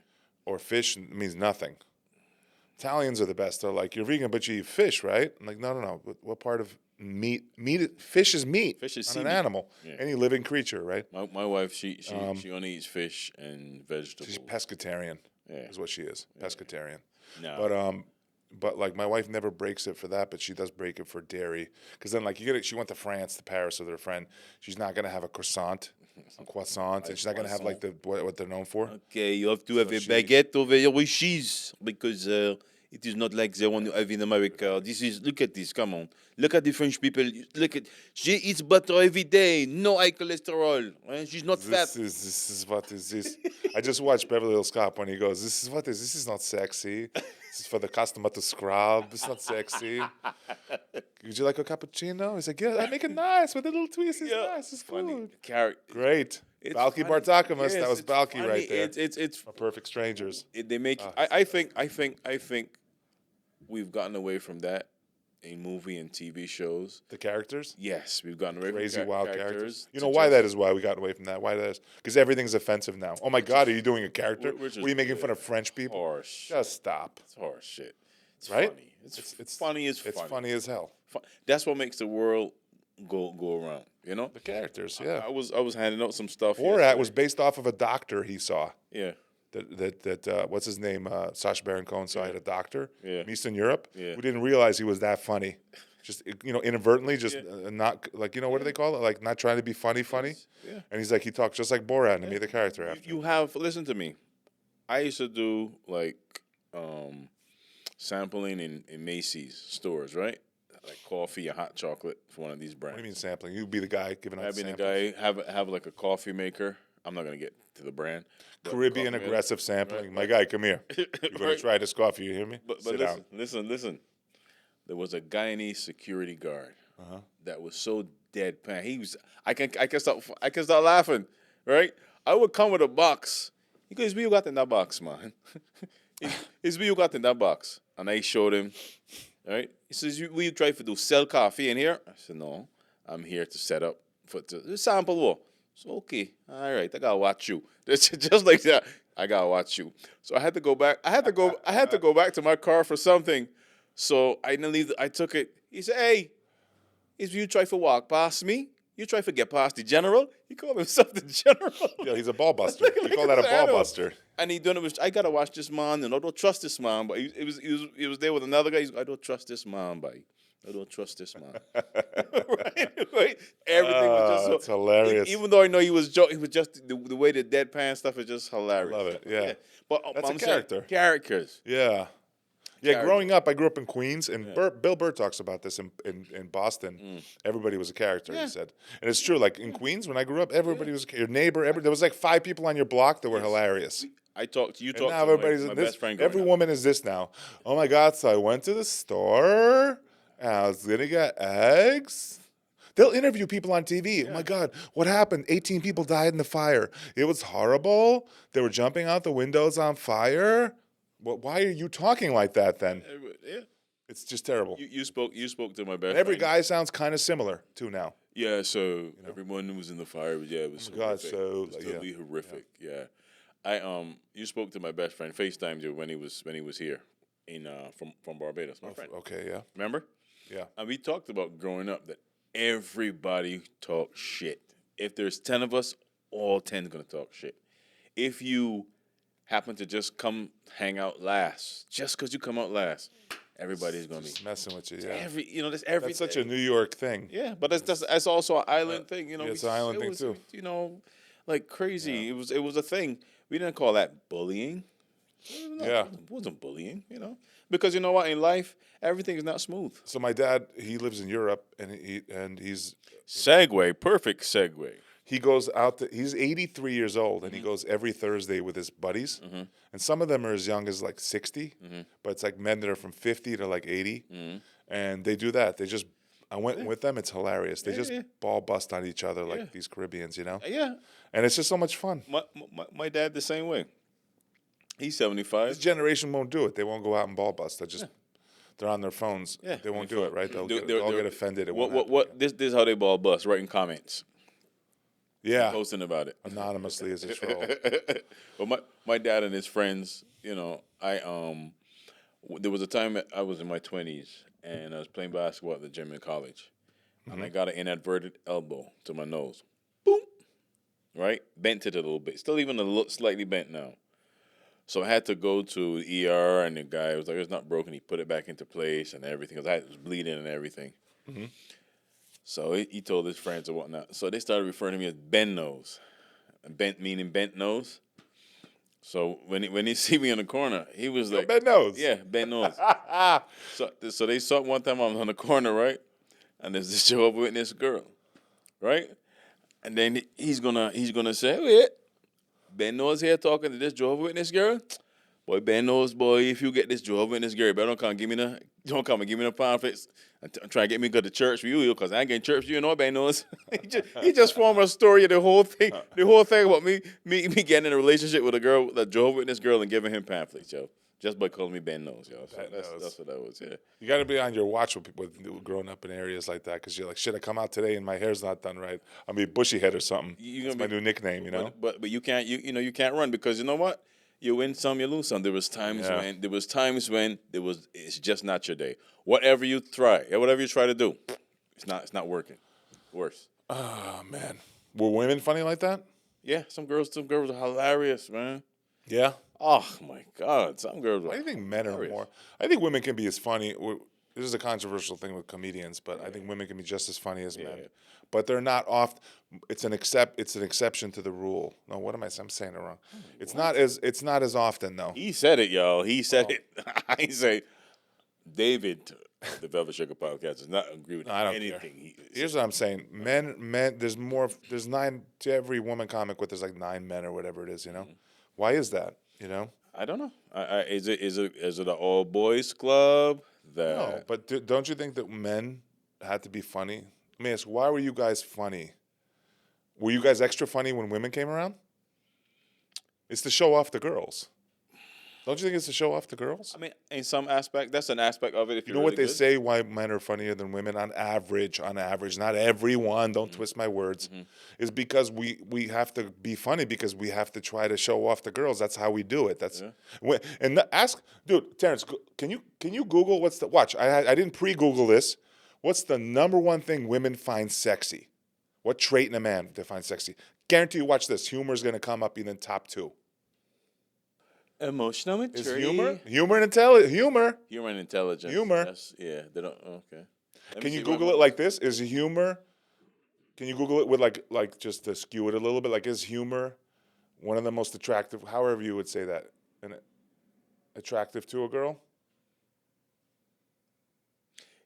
Speaker 2: Or fish means nothing. Italians are the best. They're like, you're vegan, but you eat fish, right? I'm like, no. What part of meat? Fish is meat.
Speaker 1: Fish is
Speaker 2: on
Speaker 1: sea
Speaker 2: an
Speaker 1: meat.
Speaker 2: animal.
Speaker 1: Yeah.
Speaker 2: Any living creature, right?
Speaker 1: My wife, she only eats fish and vegetables.
Speaker 2: She's pescatarian.
Speaker 1: Yeah.
Speaker 2: Is what she is. Pescatarian.
Speaker 1: No.
Speaker 2: But like my wife never breaks it for that, but she does break it for dairy. Because then like she went to France, to Paris with her friend. She's not gonna have a croissant, and she's not gonna have like what they're known for.
Speaker 1: Okay, you have to have a baguette over here with cheese because it is not like the one you have in America. Look at this, come on. Look at the French people. She eats butter every day, no high cholesterol. She's not fat.
Speaker 2: This is what is this? I just watched Beverly Hills Cop when he goes, this is not sexy. This is for the customer to scrub. It's not sexy. Would you like a cappuccino? He's like, yeah, I make it nice with a little twist. It's nice. It's
Speaker 1: Funny.
Speaker 2: food. Great. Balky Bartakamus. Yes, that was Balky right there.
Speaker 1: It's
Speaker 2: Perfect strangers.
Speaker 1: They make. I think we've gotten away from that in movie and TV shows.
Speaker 2: The characters?
Speaker 1: Yes, we've gotten away
Speaker 2: crazy
Speaker 1: from
Speaker 2: wild characters. You know why that is? Why we got away from that? Why that is? Because everything's offensive now. Oh my God, are you doing a character? What are you making fun of French people?
Speaker 1: Horse.
Speaker 2: Just stop.
Speaker 1: It's horse shit. It's
Speaker 2: right?
Speaker 1: funny. It's funny as
Speaker 2: It's funny as hell.
Speaker 1: That's what makes the world go around. You know,
Speaker 2: the characters. Yeah.
Speaker 1: I was handing out some stuff.
Speaker 2: Borat was based off of a doctor he saw.
Speaker 1: Yeah.
Speaker 2: That what's his name? Sacha Baron Cohen saw a doctor in Eastern Europe
Speaker 1: who
Speaker 2: didn't realize he was that funny. Just inadvertently, just not like what do they call it? Like not trying to be funny.
Speaker 1: Yeah.
Speaker 2: And he's like he talks just like Borat and he made the character after.
Speaker 1: You have listen to me. I used to do like sampling in Macy's stores, right? Like coffee and hot chocolate for one of these brands.
Speaker 2: What do you mean sampling? You'd be the guy giving out samples.
Speaker 1: I'd be the guy have like a coffee maker. I'm not gonna get to the brand.
Speaker 2: Caribbean aggressive sampling. Right. My guy, come here. You're gonna try this coffee. You hear me?
Speaker 1: But
Speaker 2: Sit down.
Speaker 1: Listen. There was a Guyanese security guard that was so deadpan. He was. I can start laughing. Right? I would come with a box. He goes, "What you got in that box, man?" He's what you got in that box, and I showed him. Right? He says, "Will you try to do sell coffee in here?" I said, "No, I'm here to set up to sample what." So okay, all right, I gotta watch you. Just like that, I gotta watch you. So I had to go back. I had to go back to my car for something. So I didn't leave. I took it. He said, "Hey, if you try to walk past me, you try to get past the general." He called himself the general.
Speaker 2: Yeah, he's a ball buster. You call that a ball buster.
Speaker 1: And he done it with, I gotta watch this man, and I don't trust this man. But he was there with another guy. He's like, I don't trust this man, boy. I don't trust this man. right? Everything was just so.
Speaker 2: It's hilarious.
Speaker 1: Even though I know he was joking, he was just the way the deadpan stuff is just hilarious.
Speaker 2: Love it. Yeah.
Speaker 1: But
Speaker 2: That's
Speaker 1: I'm
Speaker 2: a
Speaker 1: saying
Speaker 2: character.
Speaker 1: Characters.
Speaker 2: Yeah. Yeah, growing up, I grew up in Queens, and Bill Burr talks about this in Boston. Everybody was a character, he said. And it's true. Like in Queens, when I grew up, everybody was your neighbor. There was like 5 people on your block that were hilarious.
Speaker 1: I talked to you.
Speaker 2: And
Speaker 1: Talked
Speaker 2: now
Speaker 1: to
Speaker 2: everybody's
Speaker 1: my
Speaker 2: this.
Speaker 1: best friend.
Speaker 2: Every woman is this now. Oh my God! So I went to the store, and I was gonna get eggs. They'll interview people on TV. Oh my God, what happened? 18 people died in the fire. It was horrible. They were jumping out the windows on fire. Well, why are you talking like that then?
Speaker 1: Yeah.
Speaker 2: It's just terrible.
Speaker 1: You spoke to my best
Speaker 2: And every
Speaker 1: friend.
Speaker 2: guy sounds kind of similar too now.
Speaker 1: Yeah, so everyone who was in the fire, it was
Speaker 2: God,
Speaker 1: horrific.
Speaker 2: so,
Speaker 1: it was
Speaker 2: like,
Speaker 1: totally horrific. Yeah. You spoke to my best friend, FaceTimed you when he was here in from Barbados, my friend.
Speaker 2: Okay, yeah.
Speaker 1: Remember?
Speaker 2: Yeah.
Speaker 1: And we talked about growing up that everybody talks shit. If there's 10 of us, all 10 are gonna talk shit. If you happen to just come hang out last, just because you come out last, everybody's gonna be
Speaker 2: Messing with you, yeah.
Speaker 1: that's everything.
Speaker 2: That's such a New York thing.
Speaker 1: Yeah, but that's also an island thing,
Speaker 2: Yeah, it's an island thing, too.
Speaker 1: Like crazy. Yeah. It was a thing. We didn't call that bullying.
Speaker 2: Yeah.
Speaker 1: It wasn't bullying, because you know what, in life everything is not smooth.
Speaker 2: So my dad, he lives in Europe, and he's
Speaker 1: Perfect segue.
Speaker 2: he goes out. He's 83 years old, and he goes every Thursday with his buddies. And some of them are as young as like 60, but it's like men that are from 50 to like 80, and they do that. They just I went with them. It's hilarious. They just ball bust on each other like these Caribbeans,
Speaker 1: Yeah.
Speaker 2: And it's just so much fun.
Speaker 1: My dad the same way. He's 75.
Speaker 2: This generation won't do it. They won't go out and ball bust. They're on their phones.
Speaker 1: Yeah.
Speaker 2: They won't do it, right? They'll
Speaker 1: They're-
Speaker 2: get offended. It won't happen.
Speaker 1: What this is how they ball bust, writing comments.
Speaker 2: Yeah.
Speaker 1: Posting about it.
Speaker 2: Anonymously as a troll.
Speaker 1: But my dad and his friends, there was a time I was in my 20s and I was playing basketball at the gym in college, and I got an inadvertent elbow to my nose. Boom. Right? Bent it a little bit. Still even slightly bent now. So I had to go to the ER, and the guy was like, "It's not broken." He put it back into place and everything, because I was bleeding and everything. So he told his friends and whatnot. So they started referring to me as bent nose. Bent meaning bent nose. So when he see me in the corner, he was like,
Speaker 2: bent nose.
Speaker 1: Yeah, bent nose. so they saw one time I was on the corner, right? And there's this Jehovah's Witness girl, right? And then he's gonna say, "Wait, Ben Nose here talking to this Jehovah's Witness girl. Boy, Ben Nose, boy, if you get this Jehovah's Witness girl, better don't come and give me the pamphlets and try and get me to go to church for you, because I ain't getting church for you, Ben Nose." he just formed a story of the whole thing about me getting in a relationship with a Jehovah's Witness girl and giving him pamphlets, yo. Just by calling me Ben Nose, yo. So that's what that was, yeah.
Speaker 2: You got to be on your watch with people growing up in areas like that, because you're like, shit, I come out today and my hair's not done right. I'll be bushy head or something. That's my new nickname,
Speaker 1: But you can't you can't run, because you know what? You win some, you lose some. There was times when it's just not your day. Whatever you try to do, it's not working. Worse.
Speaker 2: Oh man, were women funny like that?
Speaker 1: Yeah, some girls are hilarious, man.
Speaker 2: Yeah.
Speaker 1: Oh my God, some girls.
Speaker 2: I think men are more. I think women can be as funny. This is a controversial thing with comedians, but I think women can be just as funny as men. But they're not oft. It's an exception to the rule. No, what am I saying? I'm saying it wrong. It's not as often though.
Speaker 1: He said it, y'all. He said it. I say, David, the Velvet Sugar Podcast, does not agree with anything.
Speaker 2: Here's what I'm saying. Men. There's more. There's 9 to every woman comic with. There's like 9 men or whatever it is. Why is that?
Speaker 1: I don't know. Is it an all boys club?
Speaker 2: No, but don't you think that men had to be funny? Let me ask, why were you guys funny? Were you guys extra funny when women came around? It's to show off the girls. Don't you think it's to show off the girls?
Speaker 1: I mean, in some aspect, that's an aspect of it. If
Speaker 2: you know what they say, why men are funnier than women on average, not everyone, don't twist my words, is because we have to be funny, because we have to try to show off the girls. That's how we do it. Dude, Terrence, can you Google watch, I didn't pre-Google this. What's the number one thing women find sexy? What trait in a man they find sexy? Guarantee you, watch this. Humor is going to come up in the top 2.
Speaker 1: Emotional
Speaker 2: Is
Speaker 1: maturity.
Speaker 2: humor and humor.
Speaker 1: Humor and intelligence.
Speaker 2: Humor.
Speaker 1: Yes. Yeah. They don't. Okay. Let me
Speaker 2: Can you
Speaker 1: see
Speaker 2: Google it like this? Is humor? Can you Google it with like just to skew it a little bit? Like, is humor one of the most attractive? However you would say that, and attractive to a girl.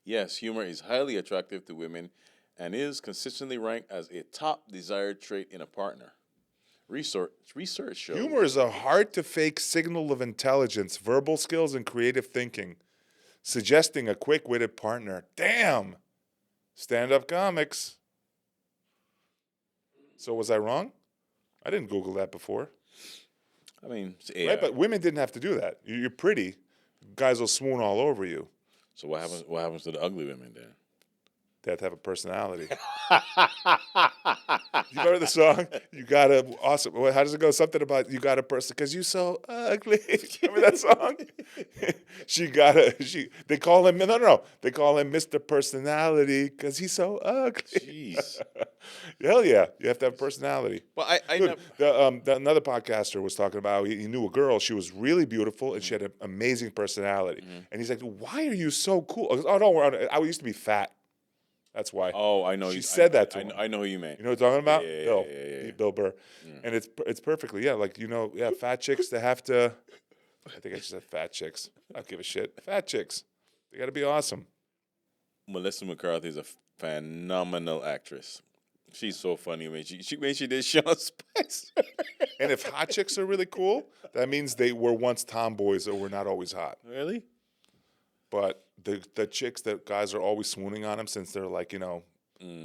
Speaker 1: Yes, humor is highly attractive to women, and is consistently ranked as a top desired trait in a partner. Research shows.
Speaker 2: Humor is a hard to fake signal of intelligence, verbal skills, and creative thinking, suggesting a quick witted partner. Damn! Stand up comics. So, was I wrong? I didn't Google that before.
Speaker 1: I mean, it's AI.
Speaker 2: Right? But women didn't have to do that. You're pretty. Guys will swoon all over you.
Speaker 1: So what happens? What happens to the ugly women then?
Speaker 2: They have to have a personality. You remember the song? You got a awesome. How does it go? Something about you got a person because you so ugly. Remember that song? They call him no. They call him Mr. Personality because he's so ugly.
Speaker 1: Jeez.
Speaker 2: Hell yeah, you have to have personality.
Speaker 1: Well, I
Speaker 2: Dude,
Speaker 1: never.
Speaker 2: another podcaster was talking about he knew a girl. She was really beautiful and she had an amazing personality. And he's like, "Why are you so cool?" I goes, "Oh no, I used to be fat. That's why."
Speaker 1: Oh, I know.
Speaker 2: She said that to him.
Speaker 1: I know who you meant.
Speaker 2: You know what I'm talking about?
Speaker 1: Yeah,
Speaker 2: Bill.
Speaker 1: yeah.
Speaker 2: Bill Burr. And it's perfectly, like, fat chicks, they have to, I think I just said fat chicks. I don't give a shit. Fat chicks. They got to be awesome.
Speaker 1: Melissa McCarthy is a phenomenal actress. She's so funny when she did Sean Spicer.
Speaker 2: And if hot chicks are really cool, that means they were once tomboys or were not always hot.
Speaker 1: Really?
Speaker 2: But the chicks that guys are always swooning on them since they're like,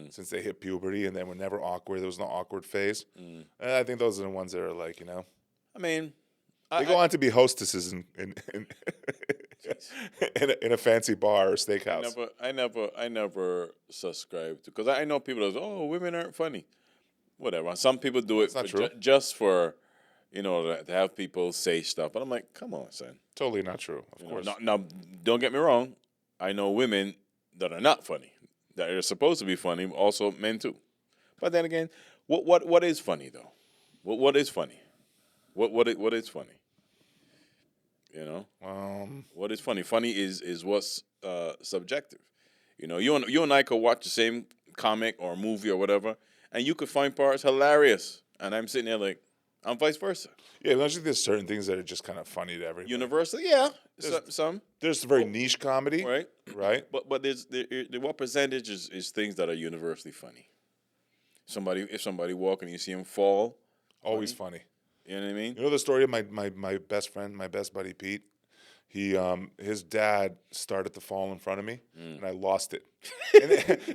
Speaker 2: since they hit puberty and then were never awkward. There was no awkward phase. And I think those are the ones that are like,
Speaker 1: I mean,
Speaker 2: they go on to be hostesses in in a fancy bar or steakhouse.
Speaker 1: I never subscribe to, because I know people that say, "Oh, women aren't funny." Whatever. Some people do it
Speaker 2: not true.
Speaker 1: Just for, to have people say stuff. But I'm like, come on, son.
Speaker 2: Totally not true, of course.
Speaker 1: Now, don't get me wrong. I know women that are not funny, that are supposed to be funny. Also, men too. But then again, what is funny though? What is funny? What is funny? What is funny? Funny is what's subjective. You and I could watch the same comic or movie or whatever, and you could find parts hilarious, and I'm sitting there like, I'm vice versa.
Speaker 2: Yeah, don't you think there's certain things that are just kind of funny to everybody?
Speaker 1: Universally, yeah, some.
Speaker 2: There's very niche comedy,
Speaker 1: Right.
Speaker 2: Right.
Speaker 1: But there's what percentage is things that are universally funny? If somebody walking, you see him fall,
Speaker 2: Always funny.
Speaker 1: you know what I mean?
Speaker 2: You know the story of my best friend, my best buddy Pete? His dad started to fall in front of me, and I lost it.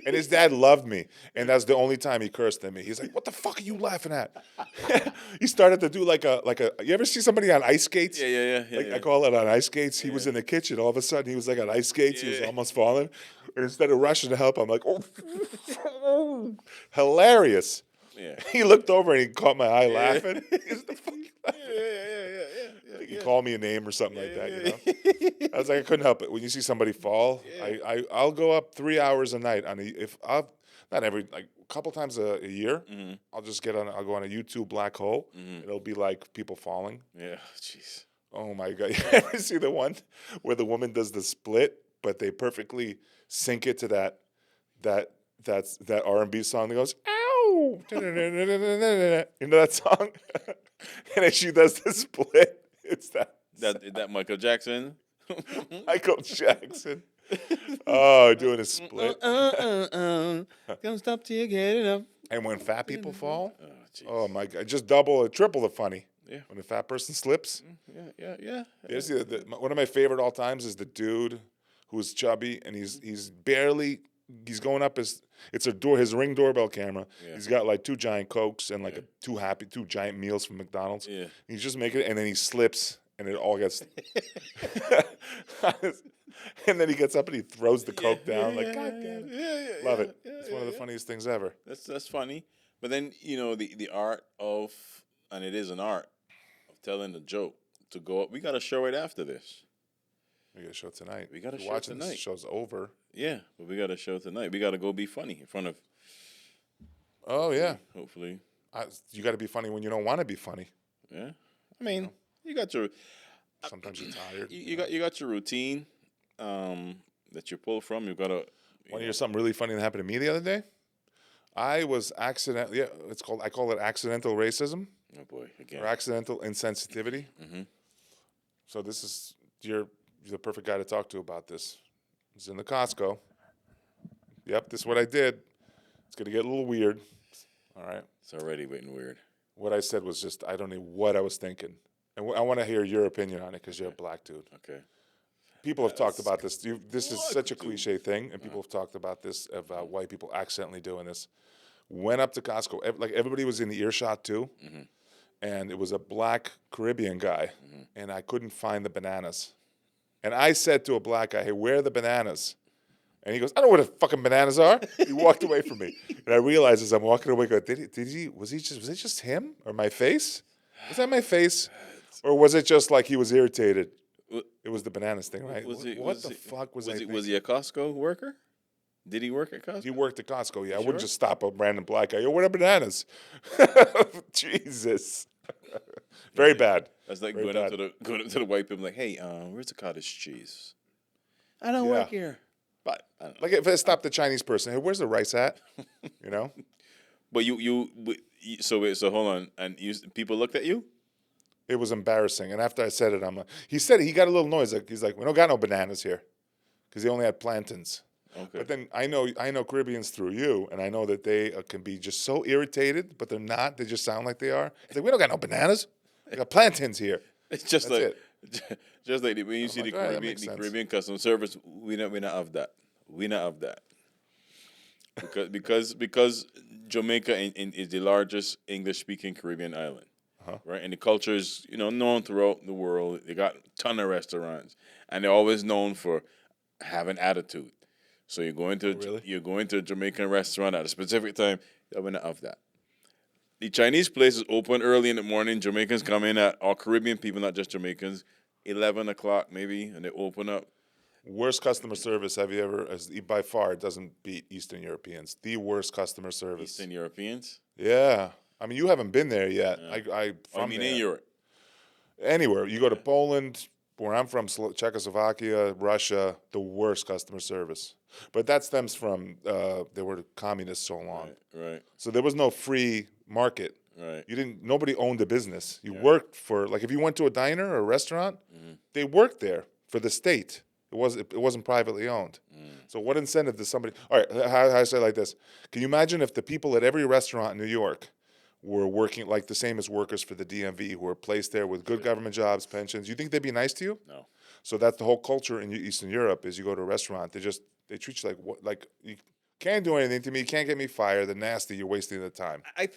Speaker 2: And his dad loved me, and that's the only time he cursed at me. He's like, "What the fuck are you laughing at?" He started to do like a. You ever see somebody on ice skates?
Speaker 1: Yeah.
Speaker 2: I call it on ice skates. He was in the kitchen. All of a sudden, he was like on ice skates. He was almost falling, and instead of rushing to help, I'm like, "Oh, hilarious!"
Speaker 1: Yeah.
Speaker 2: He looked over and he caught my eye laughing. He's the fuck.
Speaker 1: Yeah.
Speaker 2: He called me a name or something like that, I was like, I couldn't help it. When you see somebody fall, I'll go up 3 hours a night not every, like a couple times a year. I'll go on a YouTube black hole. It'll be like people falling.
Speaker 1: Yeah, jeez.
Speaker 2: Oh my God. You ever see the one where the woman does the split, but they perfectly sync it to that R&B song that goes, ow, you know that song? And then she does the split. It's
Speaker 1: That Michael Jackson.
Speaker 2: Michael Jackson. Oh, doing a split.
Speaker 1: Don't stop till you get it up.
Speaker 2: And when fat people fall,
Speaker 1: jeez.
Speaker 2: oh my God, just double or triple the funny.
Speaker 1: Yeah.
Speaker 2: When a fat person slips.
Speaker 1: Yeah.
Speaker 2: You see, one of my favorite all times is the dude who's chubby and he's going up his ring doorbell camera. Yeah. He's got like 2 giant Cokes and like 2 giant meals from McDonald's. Yeah. He's just making it, and then he slips and it all gets and then he gets up and he throws the Coke down like, God damn it. Love it. It's one of the funniest things ever.
Speaker 1: That's funny. But then, the art of, and it is an art of telling the joke to go up. We got a show right after this.
Speaker 2: We got a show tonight.
Speaker 1: We got a show
Speaker 2: watching
Speaker 1: tonight.
Speaker 2: This show's over.
Speaker 1: Yeah, but we got a show tonight. We got to go be funny in front of.
Speaker 2: Oh yeah.
Speaker 1: Hopefully.
Speaker 2: You got to be funny when you don't want to be funny.
Speaker 1: Yeah. I mean, You got your
Speaker 2: Sometimes you're tired.
Speaker 1: you got your routine that you pull from. You got to.
Speaker 2: Want to hear something really funny that happened to me the other day? I was accidentally, I call it accidental racism.
Speaker 1: Oh boy, again.
Speaker 2: Or accidental insensitivity.
Speaker 1: Mm-hmm.
Speaker 2: So this is, you're the perfect guy to talk to about this. It's in the Costco. Yep, this is what I did. It's going to get a little weird. All right.
Speaker 1: It's already getting weird.
Speaker 2: What I said was just, I don't know what I was thinking. And I want to hear your opinion on it because you're a black dude.
Speaker 1: Okay.
Speaker 2: People have talked about this. This is such a cliche thing, and people have talked about this, about white people accidentally doing this. Went up to Costco. Like, everybody was in the earshot, too. Mm-hmm. And it was a black Caribbean guy, and I couldn't find the bananas. And I said to a black guy, hey, where are the bananas? And he goes, I don't know where the fucking bananas are. He walked away from me. And I realized as I'm walking away, was it just him or my face? Was that my face? Or was it just like he was irritated? It was the bananas thing, right? What the fuck was I thinking?
Speaker 1: Was he a Costco worker? Did he work at Costco?
Speaker 2: He worked at Costco, yeah. I wouldn't just stop a random black guy. Yo, where are bananas? Jesus. Very bad.
Speaker 1: That's like going up to the white people like, hey, where's the cottage cheese? I don't work here. But I don't know.
Speaker 2: Like if I stopped the Chinese person, hey, where's the rice at? You know?
Speaker 1: But so hold on. And people looked at you?
Speaker 2: It was embarrassing. And after I said it, I'm like, he said it, he got a little noise. He's like, we don't got no bananas here. Because he only had plantains. Okay. But then I know Caribbeans through you, and I know that they can be just so irritated, but they're not. They just sound like they are. It's like, we don't got no bananas. We got plantains here.
Speaker 1: It's just That's just like when you see the Caribbean customer service, we not have that. We not have that. Because Jamaica is the largest English-speaking Caribbean island, right? And the culture is known throughout the world. They got a ton of restaurants, and they're always known for having attitude. So you're going to a Jamaican restaurant at a specific time. We're not have that. The Chinese place is open early in the morning. Jamaicans come in all Caribbean people, not just Jamaicans, 11 o'clock maybe, and they open up.
Speaker 2: Worst customer service have you ever? By far, it doesn't beat Eastern Europeans. The worst customer service.
Speaker 1: Eastern Europeans?
Speaker 2: Yeah, I mean you haven't been there yet. Yeah.
Speaker 1: In Europe.
Speaker 2: Anywhere you go to Poland, where I'm from, Czechoslovakia, Russia, the worst customer service. But that stems from they were communists so long.
Speaker 1: Right.
Speaker 2: So there was no free market.
Speaker 1: Right.
Speaker 2: Nobody owned a business. You worked for, like if you went to a diner or a restaurant, they worked there for the state. It wasn't privately owned. So what incentive does somebody? All right, how I say it like this? Can you imagine if the people at every restaurant in New York were working like the same as workers for the DMV, who were placed there with good government jobs, pensions? You think they'd be nice to you?
Speaker 1: No.
Speaker 2: So that's the whole culture in Eastern Europe. Is you go to a restaurant, they treat you like you can't do anything to me, you can't get me fired. They're nasty. You're wasting the time.
Speaker 1: I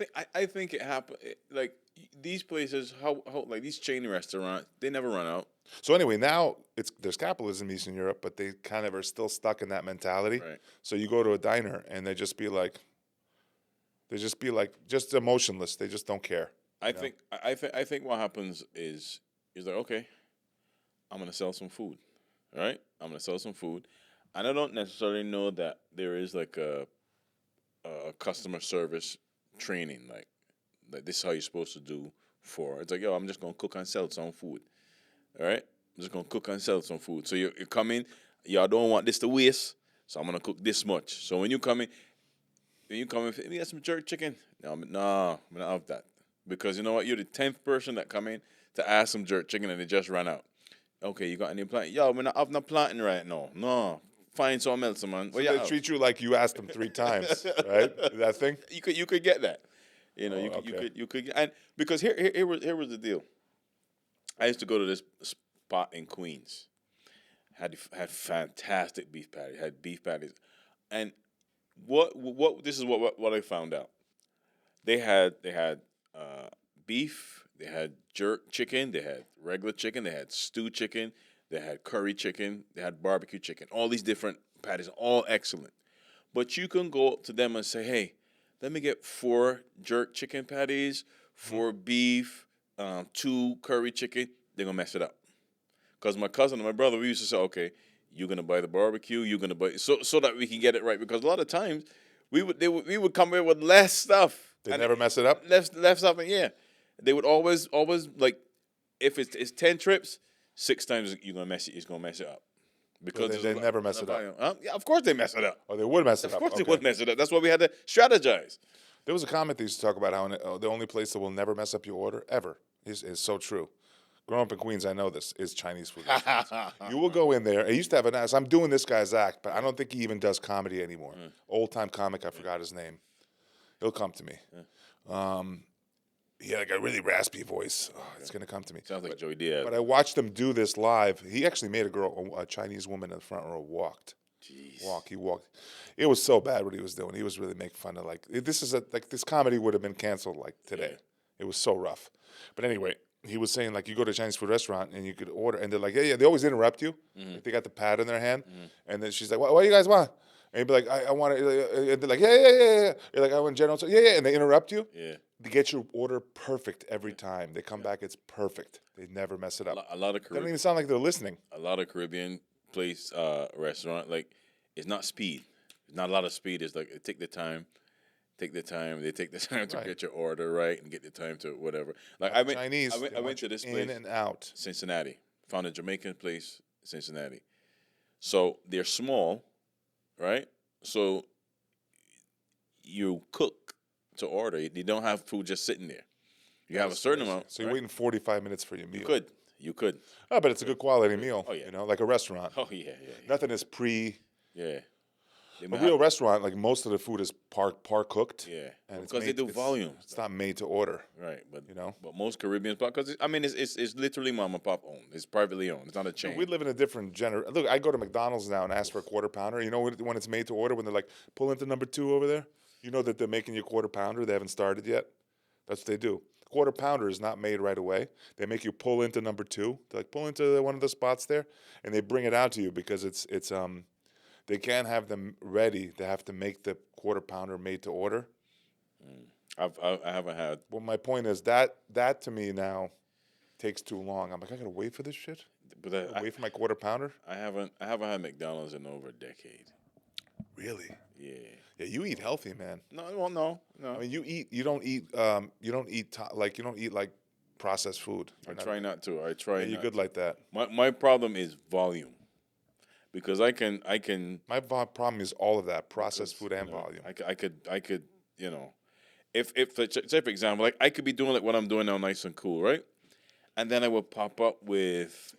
Speaker 1: think it happened. Like these places, how like these chain restaurants, they never run out.
Speaker 2: So anyway, now there's capitalism in Eastern Europe, but they kind of are still stuck in that mentality.
Speaker 1: Right.
Speaker 2: So you go to a diner and they just be like just emotionless. They just don't care.
Speaker 1: I think what happens is like, okay, I'm gonna sell some food. All right, I'm gonna sell some food, and I don't necessarily know that there is like a customer service training like this is how you're supposed to do for. It's like, yo, I'm just gonna cook and sell some food. All right, I'm just gonna cook and sell some food. So you come in, y'all don't want this to waste, so I'm gonna cook this much. So when you come in, we got some jerk chicken. No, I'm not have that. Because you know what? You're the 10th person that come in to ask some jerk chicken and they just ran out. Okay, you got any planting? Yo, we're not have no planting right now. No. Find something else, man.
Speaker 2: So they treat you like you asked them 3 times, right? That thing?
Speaker 1: You could get that. You could and because here was the deal. I used to go to this spot in Queens. Had fantastic beef patties. Had beef patties. And what this is what I found out. They had beef, they had jerk chicken, they had regular chicken, they had stewed chicken, they had curry chicken, they had barbecue chicken. All these different patties, all excellent. But you can go up to them and say, hey, let me get 4 jerk chicken patties, 4 beef, 2 curry chicken. They're going to mess it up. Because my cousin and my brother, we used to say, okay, you're going to buy the barbecue, you're going to buy, so that we can get it right. Because a lot of times, we would come in with less stuff.
Speaker 2: They never mess it up?
Speaker 1: Left stuff, and yeah. They would always like, if it's 10 trips, 6 times you're gonna mess it. It's gonna mess it up. Because
Speaker 2: they never mess it up.
Speaker 1: Yeah, of course they mess it up.
Speaker 2: Oh, they would mess it
Speaker 1: Of
Speaker 2: up.
Speaker 1: course they
Speaker 2: Okay.
Speaker 1: would mess it up. That's why we had to strategize.
Speaker 2: There was a comment they used to talk about how the only place that will never mess up your order ever is so true. Growing up in Queens, I know this is Chinese food restaurants. You will go in there. I used to have an ass. I'm doing this guy's act, but I don't think he even does comedy anymore. Old time comic, I forgot his name. He'll come to me. He had like a really raspy voice. Oh, it's gonna come to me.
Speaker 1: Sounds like Joey Diaz.
Speaker 2: But I watched him do this live. He actually made a Chinese woman in the front row walked.
Speaker 1: Jeez.
Speaker 2: He walked. It was so bad what he was doing. He was really making fun of this comedy would have been canceled like today.
Speaker 1: Yeah.
Speaker 2: It was so rough. But anyway, he was saying like you go to a Chinese food restaurant and you could order and they're like, yeah. They always interrupt you. Like, they got the pad in their hand, and then she's like, what do you guys want? And you'd be like, I want it. And they're like, yeah. You're like, I want General. Yeah. And they interrupt you.
Speaker 1: Yeah.
Speaker 2: They get your order perfect every time. They come back, it's perfect. They never mess it up.
Speaker 1: A lot of
Speaker 2: They don't
Speaker 1: Caribbean,
Speaker 2: even sound like they're listening.
Speaker 1: a lot of Caribbean place restaurant, like it's not speed. It's not a lot of speed. It's like they take the time. They take the time to
Speaker 2: Right.
Speaker 1: get your order right and get the time to whatever. Like I went
Speaker 2: Chinese,
Speaker 1: I went to this
Speaker 2: in
Speaker 1: place,
Speaker 2: and out.
Speaker 1: Cincinnati. Found a Jamaican place, Cincinnati. So they're small, right? So you cook to order. You don't have food just sitting there. You have a certain amount.
Speaker 2: So you're
Speaker 1: right?
Speaker 2: waiting 45 minutes for your meal.
Speaker 1: You could.
Speaker 2: Oh, but it's a good quality meal.
Speaker 1: Oh, yeah.
Speaker 2: Like a restaurant.
Speaker 1: Oh yeah.
Speaker 2: Nothing is
Speaker 1: Yeah. They
Speaker 2: a
Speaker 1: might
Speaker 2: real
Speaker 1: have-
Speaker 2: restaurant. Like most of the food is par cooked.
Speaker 1: Yeah.
Speaker 2: and it's
Speaker 1: Because they do volume.
Speaker 2: It's not made to order.
Speaker 1: Right, but
Speaker 2: You know?
Speaker 1: but most Caribbean spots, because I mean, it's literally mom and pop owned. It's privately owned. It's not a chain.
Speaker 2: We live in a different Look, I go to McDonald's now and ask for a quarter pounder. You know when it's made to order, when they're like, pull into number 2 over there? You know that they're making you a quarter pounder. They haven't started yet. That's what they do. Quarter pounder is not made right away. They make you pull into number 2. They're like, pull into one of the spots there, and they bring it out to you because it's they can't have them ready. They have to make the quarter pounder made to order.
Speaker 1: I haven't had.
Speaker 2: Well, my point is that to me now takes too long. I'm like, I gotta wait for this shit.
Speaker 1: But
Speaker 2: Wait for my quarter pounder.
Speaker 1: I haven't had McDonald's in over a decade.
Speaker 2: Really?
Speaker 1: Yeah.
Speaker 2: Yeah, you eat healthy, man.
Speaker 1: No, well, no.
Speaker 2: I mean, you don't eat like processed food.
Speaker 1: I try not to. I try.
Speaker 2: You're
Speaker 1: not
Speaker 2: good like that.
Speaker 1: My problem is volume, because I can.
Speaker 2: My problem is all of that processed food and volume.
Speaker 1: I could if say for example, like I could be doing like what I'm doing now, nice and cool, right? And then I would pop up with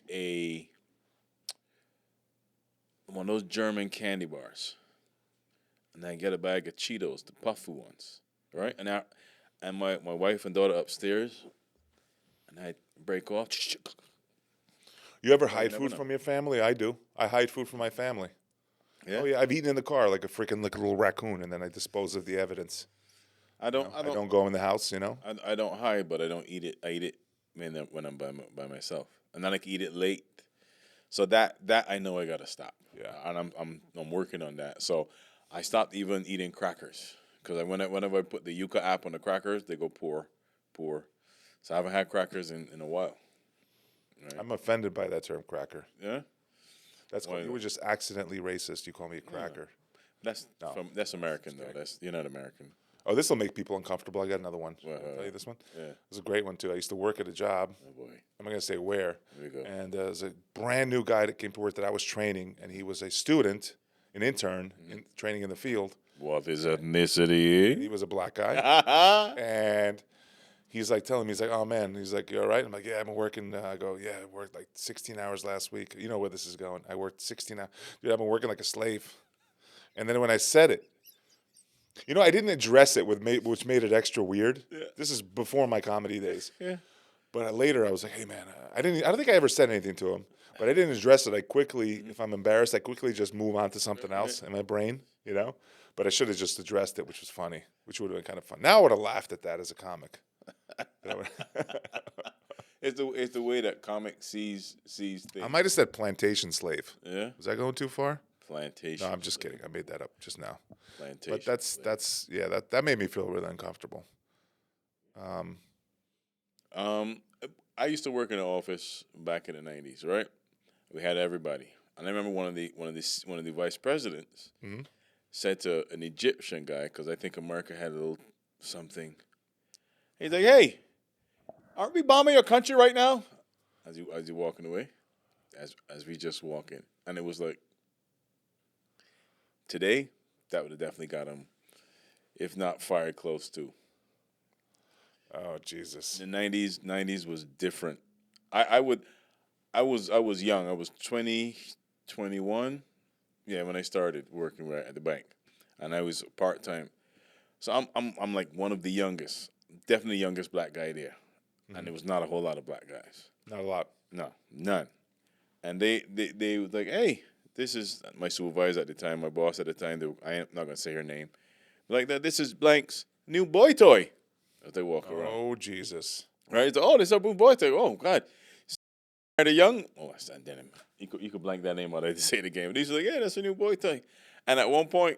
Speaker 1: one of those German candy bars, and I get a bag of Cheetos, the puffy ones, right? And my wife and daughter upstairs, and I break off.
Speaker 2: You ever hide
Speaker 1: never
Speaker 2: food
Speaker 1: know.
Speaker 2: from your family? I do. I hide food from my family.
Speaker 1: Yeah?
Speaker 2: Oh yeah, I've eaten in the car like a freaking little raccoon, and then I dispose of the evidence.
Speaker 1: I don't
Speaker 2: go in the house, you know.
Speaker 1: I don't hide, but I don't eat it. I eat it when I'm by myself, and then I can eat it late. So that I know I gotta stop.
Speaker 2: Yeah.
Speaker 1: And I'm working on that. So I stopped even eating crackers because whenever I put the Yuka app on the crackers, they go poor. So I haven't had crackers in a while. Right?
Speaker 2: I'm offended by that term, cracker.
Speaker 1: Yeah.
Speaker 2: That's
Speaker 1: Why?
Speaker 2: you were just accidentally racist. You call me a cracker.
Speaker 1: That's American though. You're not American.
Speaker 2: Oh, this will make people uncomfortable. I got another one.
Speaker 1: Well,
Speaker 2: I'll tell you this one.
Speaker 1: yeah.
Speaker 2: It's a great one too. I used to work at a job.
Speaker 1: Oh boy.
Speaker 2: I'm not gonna say where.
Speaker 1: There you go.
Speaker 2: And there's a brand new guy that came to work that I was training, and he was a student, an intern, in training in the field.
Speaker 1: What is ethnicity?
Speaker 2: He was a black guy, and he's like telling me, he's like, "Oh man," he's like, "You all right?" I'm like, "Yeah, I've been working." I go, "Yeah, I worked like 16 hours last week." You know where this is going. I worked 16 hours. Dude, I've been working like a slave. And then when I said it, you know, I didn't address it which made it extra weird.
Speaker 1: Yeah.
Speaker 2: This is before my comedy days.
Speaker 1: Yeah.
Speaker 2: But later I was like, "Hey man, I don't think I ever said anything to him, but I didn't address it. I quickly, if I'm embarrassed, I quickly just move on to something else in my brain, you know. But I should have just addressed it, which was funny, which would have been kind of fun. Now I would have laughed at that as a comic.
Speaker 1: It's the way that comic sees things.
Speaker 2: I might have said plantation slave.
Speaker 1: Yeah.
Speaker 2: Was that going too far?
Speaker 1: Plantation.
Speaker 2: No, I'm just kidding. I made that up just now.
Speaker 1: Plantation.
Speaker 2: But that's that made me feel really uncomfortable.
Speaker 1: I used to work in an office back in the '90s, right? We had everybody, and I remember one of the vice presidents said to an Egyptian guy, because I think America had a little something. He's like, "Hey, aren't we bombing your country right now?" as you walking away, as we just walk in, and it was like today that would have definitely got him, if not fired close to.
Speaker 2: Oh Jesus.
Speaker 1: The nineties was different. I would I was young. I was 20, 21. Yeah, when I started working right at the bank, and I was part time. So I'm like one of the youngest, definitely youngest black guy there, and there was not a whole lot of black guys.
Speaker 2: Not a lot.
Speaker 1: No, none. And they was like, hey, this is my supervisor at the time, my boss at the time. I am not gonna say her name. Like that. This is blank's new boy toy. As they walk around.
Speaker 2: Oh Jesus.
Speaker 1: Right? So, oh, this is a new boy toy. Oh God. Are the young? Oh, I said denim. You could blank that name out. I had to say it again. But he's like, yeah, that's a new boy toy. And at one point,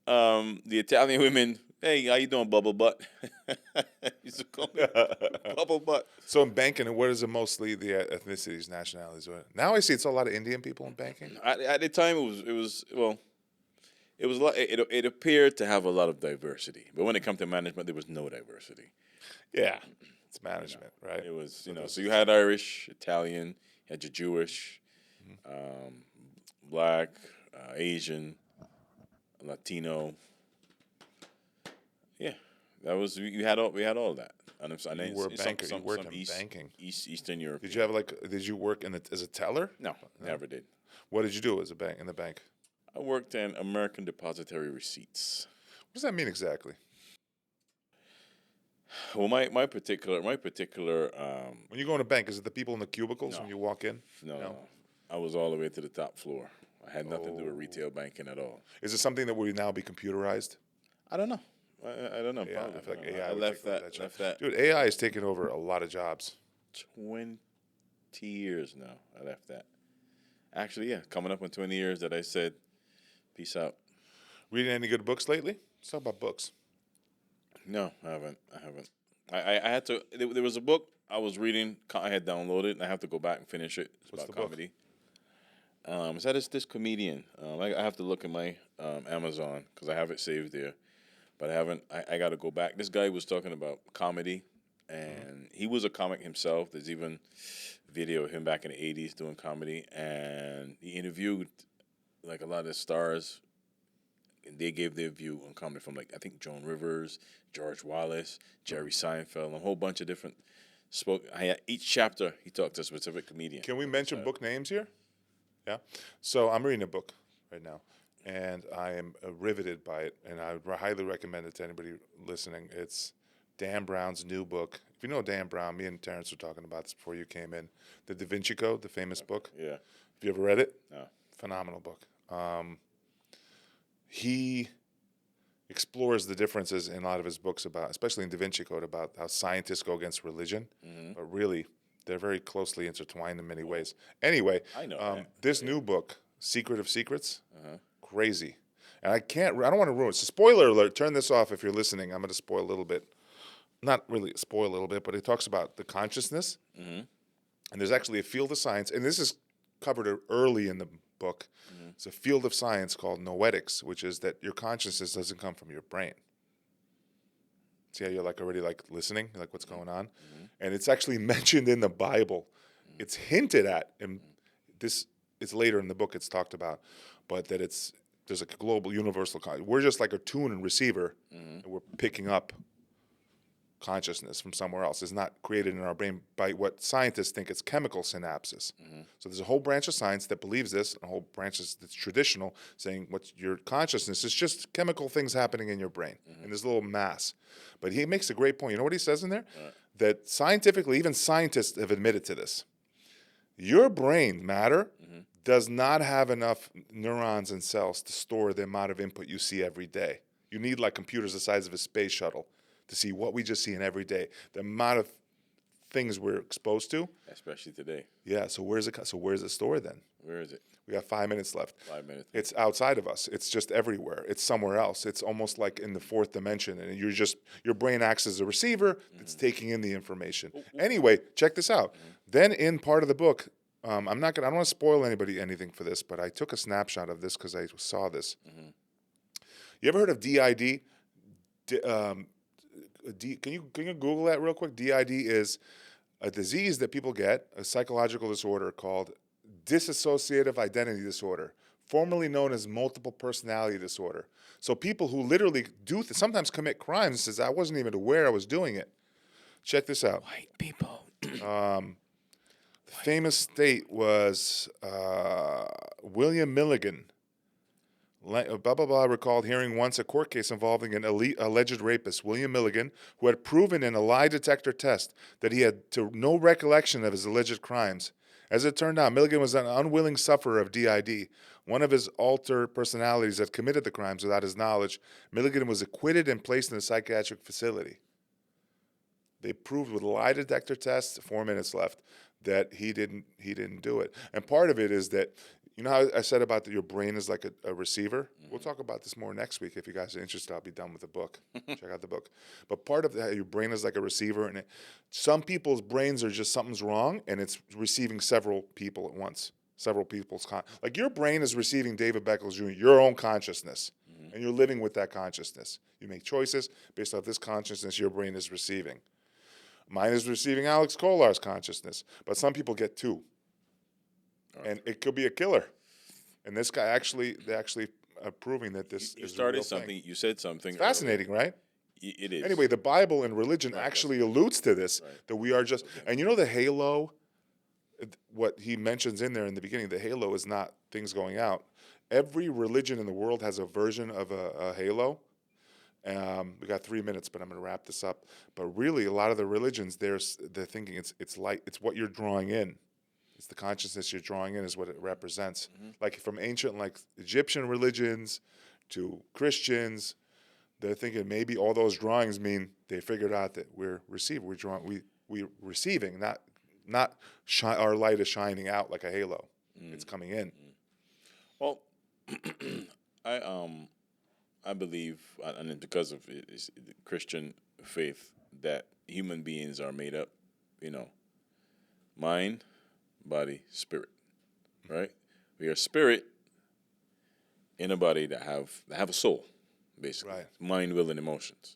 Speaker 1: the Italian women, hey, how you doing, bubble butt? Used to call me bubble butt.
Speaker 2: So in banking, what is it mostly the ethnicities, nationalities? Now I see it's a lot of Indian people in banking.
Speaker 1: At the time, it was a lot. It appeared to have a lot of diversity, but when it comes to management, there was no diversity.
Speaker 2: Yeah, it's management, right?
Speaker 1: It was so you had Irish, Italian, you had your Jewish, Black, Asian, Latino. Yeah, that was we had all that. And
Speaker 2: You were a banker. You worked in banking.
Speaker 1: Eastern Europe.
Speaker 2: Did you have Did you work as a teller?
Speaker 1: No, never did.
Speaker 2: What did you do as a bank in the bank?
Speaker 1: I worked in American Depository Receipts.
Speaker 2: What does that mean exactly?
Speaker 1: Well, my particular.
Speaker 2: When you go in a bank, is it the people in the cubicles when you walk in?
Speaker 1: No. I was all the way to the top floor. I had nothing to do with retail banking at all.
Speaker 2: Is it something that would now be computerized?
Speaker 1: I don't know. I don't know.
Speaker 2: Yeah,
Speaker 1: Probably.
Speaker 2: I feel like AI
Speaker 1: I
Speaker 2: would
Speaker 1: left
Speaker 2: take over
Speaker 1: that. Left that.
Speaker 2: Dude, AI is taking over a lot of jobs.
Speaker 1: 20 years now. I left that. Actually, yeah, coming up on 20 years that I said, peace out.
Speaker 2: Reading any good books lately? Let's talk about books.
Speaker 1: No, I haven't. I had to. There was a book I was reading. I had downloaded, and I have to go back and finish it. It's
Speaker 2: What's
Speaker 1: about
Speaker 2: the book?
Speaker 1: comedy. Is that this comedian? I have to look in my Amazon because I have it saved there, but I haven't. I got to go back. This guy was talking about comedy, and he was a comic himself. There's even video of him back in the '80s doing comedy, and he interviewed like a lot of the stars. And they gave their view on comedy from I think Joan Rivers, George Wallace, Jerry Seinfeld, and a whole bunch of different each chapter he talked to a specific comedian.
Speaker 2: Can we mention book names here? Yeah. So I'm reading a book right now, and I am riveted by it, and I would highly recommend it to anybody listening. It's Dan Brown's new book. If you know Dan Brown, me and Terrence were talking about this before you came in. The Da Vinci Code, the famous book.
Speaker 1: Yeah.
Speaker 2: Have you ever read it?
Speaker 1: No.
Speaker 2: Phenomenal book. He explores the differences in a lot of his books about, especially in Da Vinci Code, about how scientists go against religion, but really they're very closely intertwined in many ways. Anyway,
Speaker 1: I know
Speaker 2: this new book, Secret of Secrets, crazy. And I don't want to ruin it. So spoiler alert, turn this off if you're listening. I'm going to spoil a little bit. Not really spoil a little bit, but it talks about the consciousness. And there's actually a field of science, and this is covered early in the book. It's a field of science called noetics, which is that your consciousness doesn't come from your brain. See how you're already listening, what's going on? And it's actually mentioned in the Bible. It's hinted at, and it's later in the book it's talked about, but that there's a global universal consciousness. We're just like a tune and receiver, and we're picking up consciousness from somewhere else. It's not created in our brain by what scientists think it's chemical synapses. So there's a whole branch of science that believes this, and a whole branch that's traditional, saying what your consciousness is just chemical things happening in your brain in this little mass. But he makes a great point. You know what he says in there? That scientifically, even scientists have admitted to this. Your brain matter does not have enough neurons and cells to store the amount of input you see every day. You need computers the size of a space shuttle to see what we just see in every day, the amount of things we're exposed to.
Speaker 1: Especially today.
Speaker 2: Yeah, so where's it stored then?
Speaker 1: Where is it?
Speaker 2: We got 5 minutes left.
Speaker 1: 5 minutes.
Speaker 2: It's outside of us. It's just everywhere. It's somewhere else. It's almost like in the fourth dimension, and your brain acts as a receiver that's taking in the information. Anyway, check this out. Then in part of the book, I don't want to spoil anything for this, but I took a snapshot of this because I saw this. You ever heard of DID? Can you Google that real quick? DID is a disease that people get, a psychological disorder called dissociative identity disorder, formerly known as multiple personality disorder. So people who literally sometimes commit crimes and says, I wasn't even aware I was doing it. Check this out.
Speaker 1: White people.
Speaker 2: The famous state was William Milligan. Blah, blah, blah, recalled hearing once a court case involving an alleged rapist, William Milligan, who had proven in a lie detector test that he had no recollection of his alleged crimes. As it turned out, Milligan was an unwilling sufferer of DID, one of his altered personalities that committed the crimes without his knowledge. Milligan was acquitted and placed in a psychiatric facility. They proved with lie detector tests, 4 minutes left, that he didn't do it. And part of it is that, you know how I said about that your brain is like a receiver? Mm-hmm. We'll talk about this more next week. If you guys are interested, I'll be done with the book. Check out the book. But part of that, your brain is like a receiver, and some people's brains are just something's wrong, and it's receiving several people at once. Several people's like your brain is receiving David Beckel Jr., your own consciousness, and you're living with that consciousness. You make choices based off this consciousness your brain is receiving. Mine is receiving Alex Kolar's consciousness, but some people get two. And it could be a killer. And this guy they're actually proving that this
Speaker 1: you
Speaker 2: is
Speaker 1: started
Speaker 2: a real
Speaker 1: something.
Speaker 2: thing.
Speaker 1: You said something.
Speaker 2: It's fascinating, right?
Speaker 1: It is.
Speaker 2: Anyway, the Bible and religion actually alludes to this, that we are just, and you know the halo, what he mentions in there in the beginning, the halo is not things going out. Every religion in the world has a version of a halo. We got 3 minutes, but I'm going to wrap this up. But really, a lot of the religions, they're thinking it's light. It's what you're drawing in. It's the consciousness you're drawing in is what it represents. Mm-hmm. Like from ancient, like Egyptian religions to Christians, they're thinking maybe all those drawings mean they figured out that we're receiving. We're receiving, not our light is shining out like a halo. Mm-hmm. It's coming in.
Speaker 1: Mm-hmm. Well, I believe, and because of it's the Christian faith, that human beings are made up, mind, body, spirit, right? We are spirit in a body that have a soul, basically, right. Mind, will, and emotions.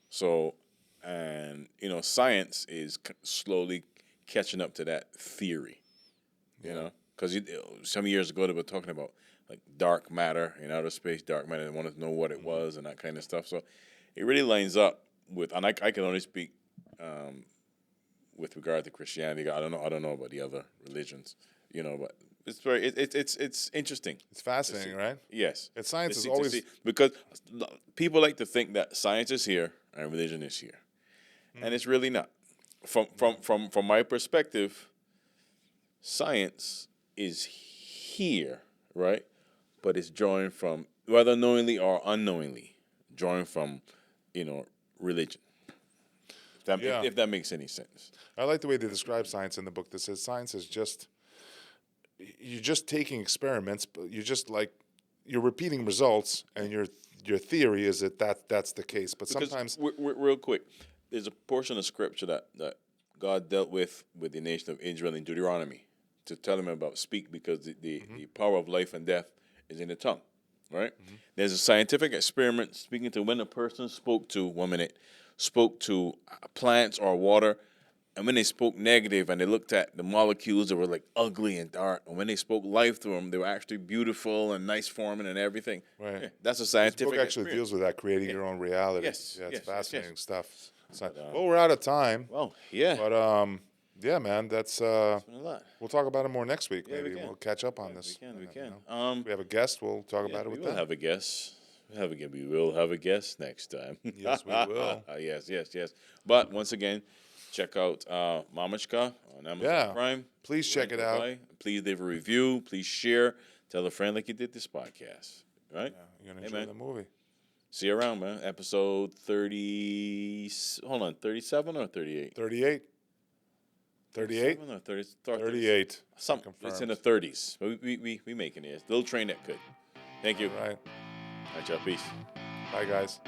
Speaker 1: So, and science is slowly catching up to that theory, because some years ago they were talking about like dark matter in outer space, dark matter. They wanted to know what it was and that kind of stuff. So it really lines up with, and I can only speak with regard to Christianity. I don't know about the other religions, but it's interesting.
Speaker 2: It's fascinating, right?
Speaker 1: Yes.
Speaker 2: And science is always
Speaker 1: because people like to think that science is here and religion is here, and it's really not. From my perspective, science is here, right? But it's drawing from, whether knowingly or unknowingly, drawing from, religion. If that makes any sense.
Speaker 2: I like the way they describe science in the book that says science is you're just taking experiments, but you're repeating results, and your theory is that's the case. But
Speaker 1: because
Speaker 2: sometimes,
Speaker 1: real quick, there's a portion of scripture that God dealt with the nation of Israel in Deuteronomy to tell them about speak, because the power of life and death is in the tongue, right? Mm-hmm. There's a scientific experiment speaking to when a person spoke to plants or water, and when they spoke negative and they looked at the molecules that were like ugly and dark, and when they spoke life to them, they were actually beautiful and nice forming and everything.
Speaker 2: Right.
Speaker 1: Yeah, that's a scientific
Speaker 2: experience. This book actually deals with that, creating your own reality.
Speaker 1: Yes.
Speaker 2: Yeah, it's fascinating stuff.
Speaker 1: But,
Speaker 2: well, we're out of time.
Speaker 1: Well, yeah.
Speaker 2: But yeah, man, that's
Speaker 1: a lot.
Speaker 2: We'll talk about it more next week.
Speaker 1: Yeah,
Speaker 2: maybe we'll catch up on this.
Speaker 1: We can.
Speaker 2: We have a guest. We'll talk about it with them.
Speaker 1: We'll have a guest. We will have a guest next time.
Speaker 2: Yes, we will.
Speaker 1: Yes. But once again, check out Mamachka on Amazon Prime.
Speaker 2: Please check it out.
Speaker 1: Please leave a review. Please share. Tell a friend like you did this podcast. Right?
Speaker 2: Yeah, you're going to enjoy the movie.
Speaker 1: See you around, man. Episode 30. Hold on, 37 or 38?
Speaker 2: 38. 38?
Speaker 1: Or 30,
Speaker 2: 38.
Speaker 1: It's in the 30s. But we making it. Little train that could. Thank you.
Speaker 2: All right.
Speaker 1: All right, y'all. Peace.
Speaker 2: Bye, guys.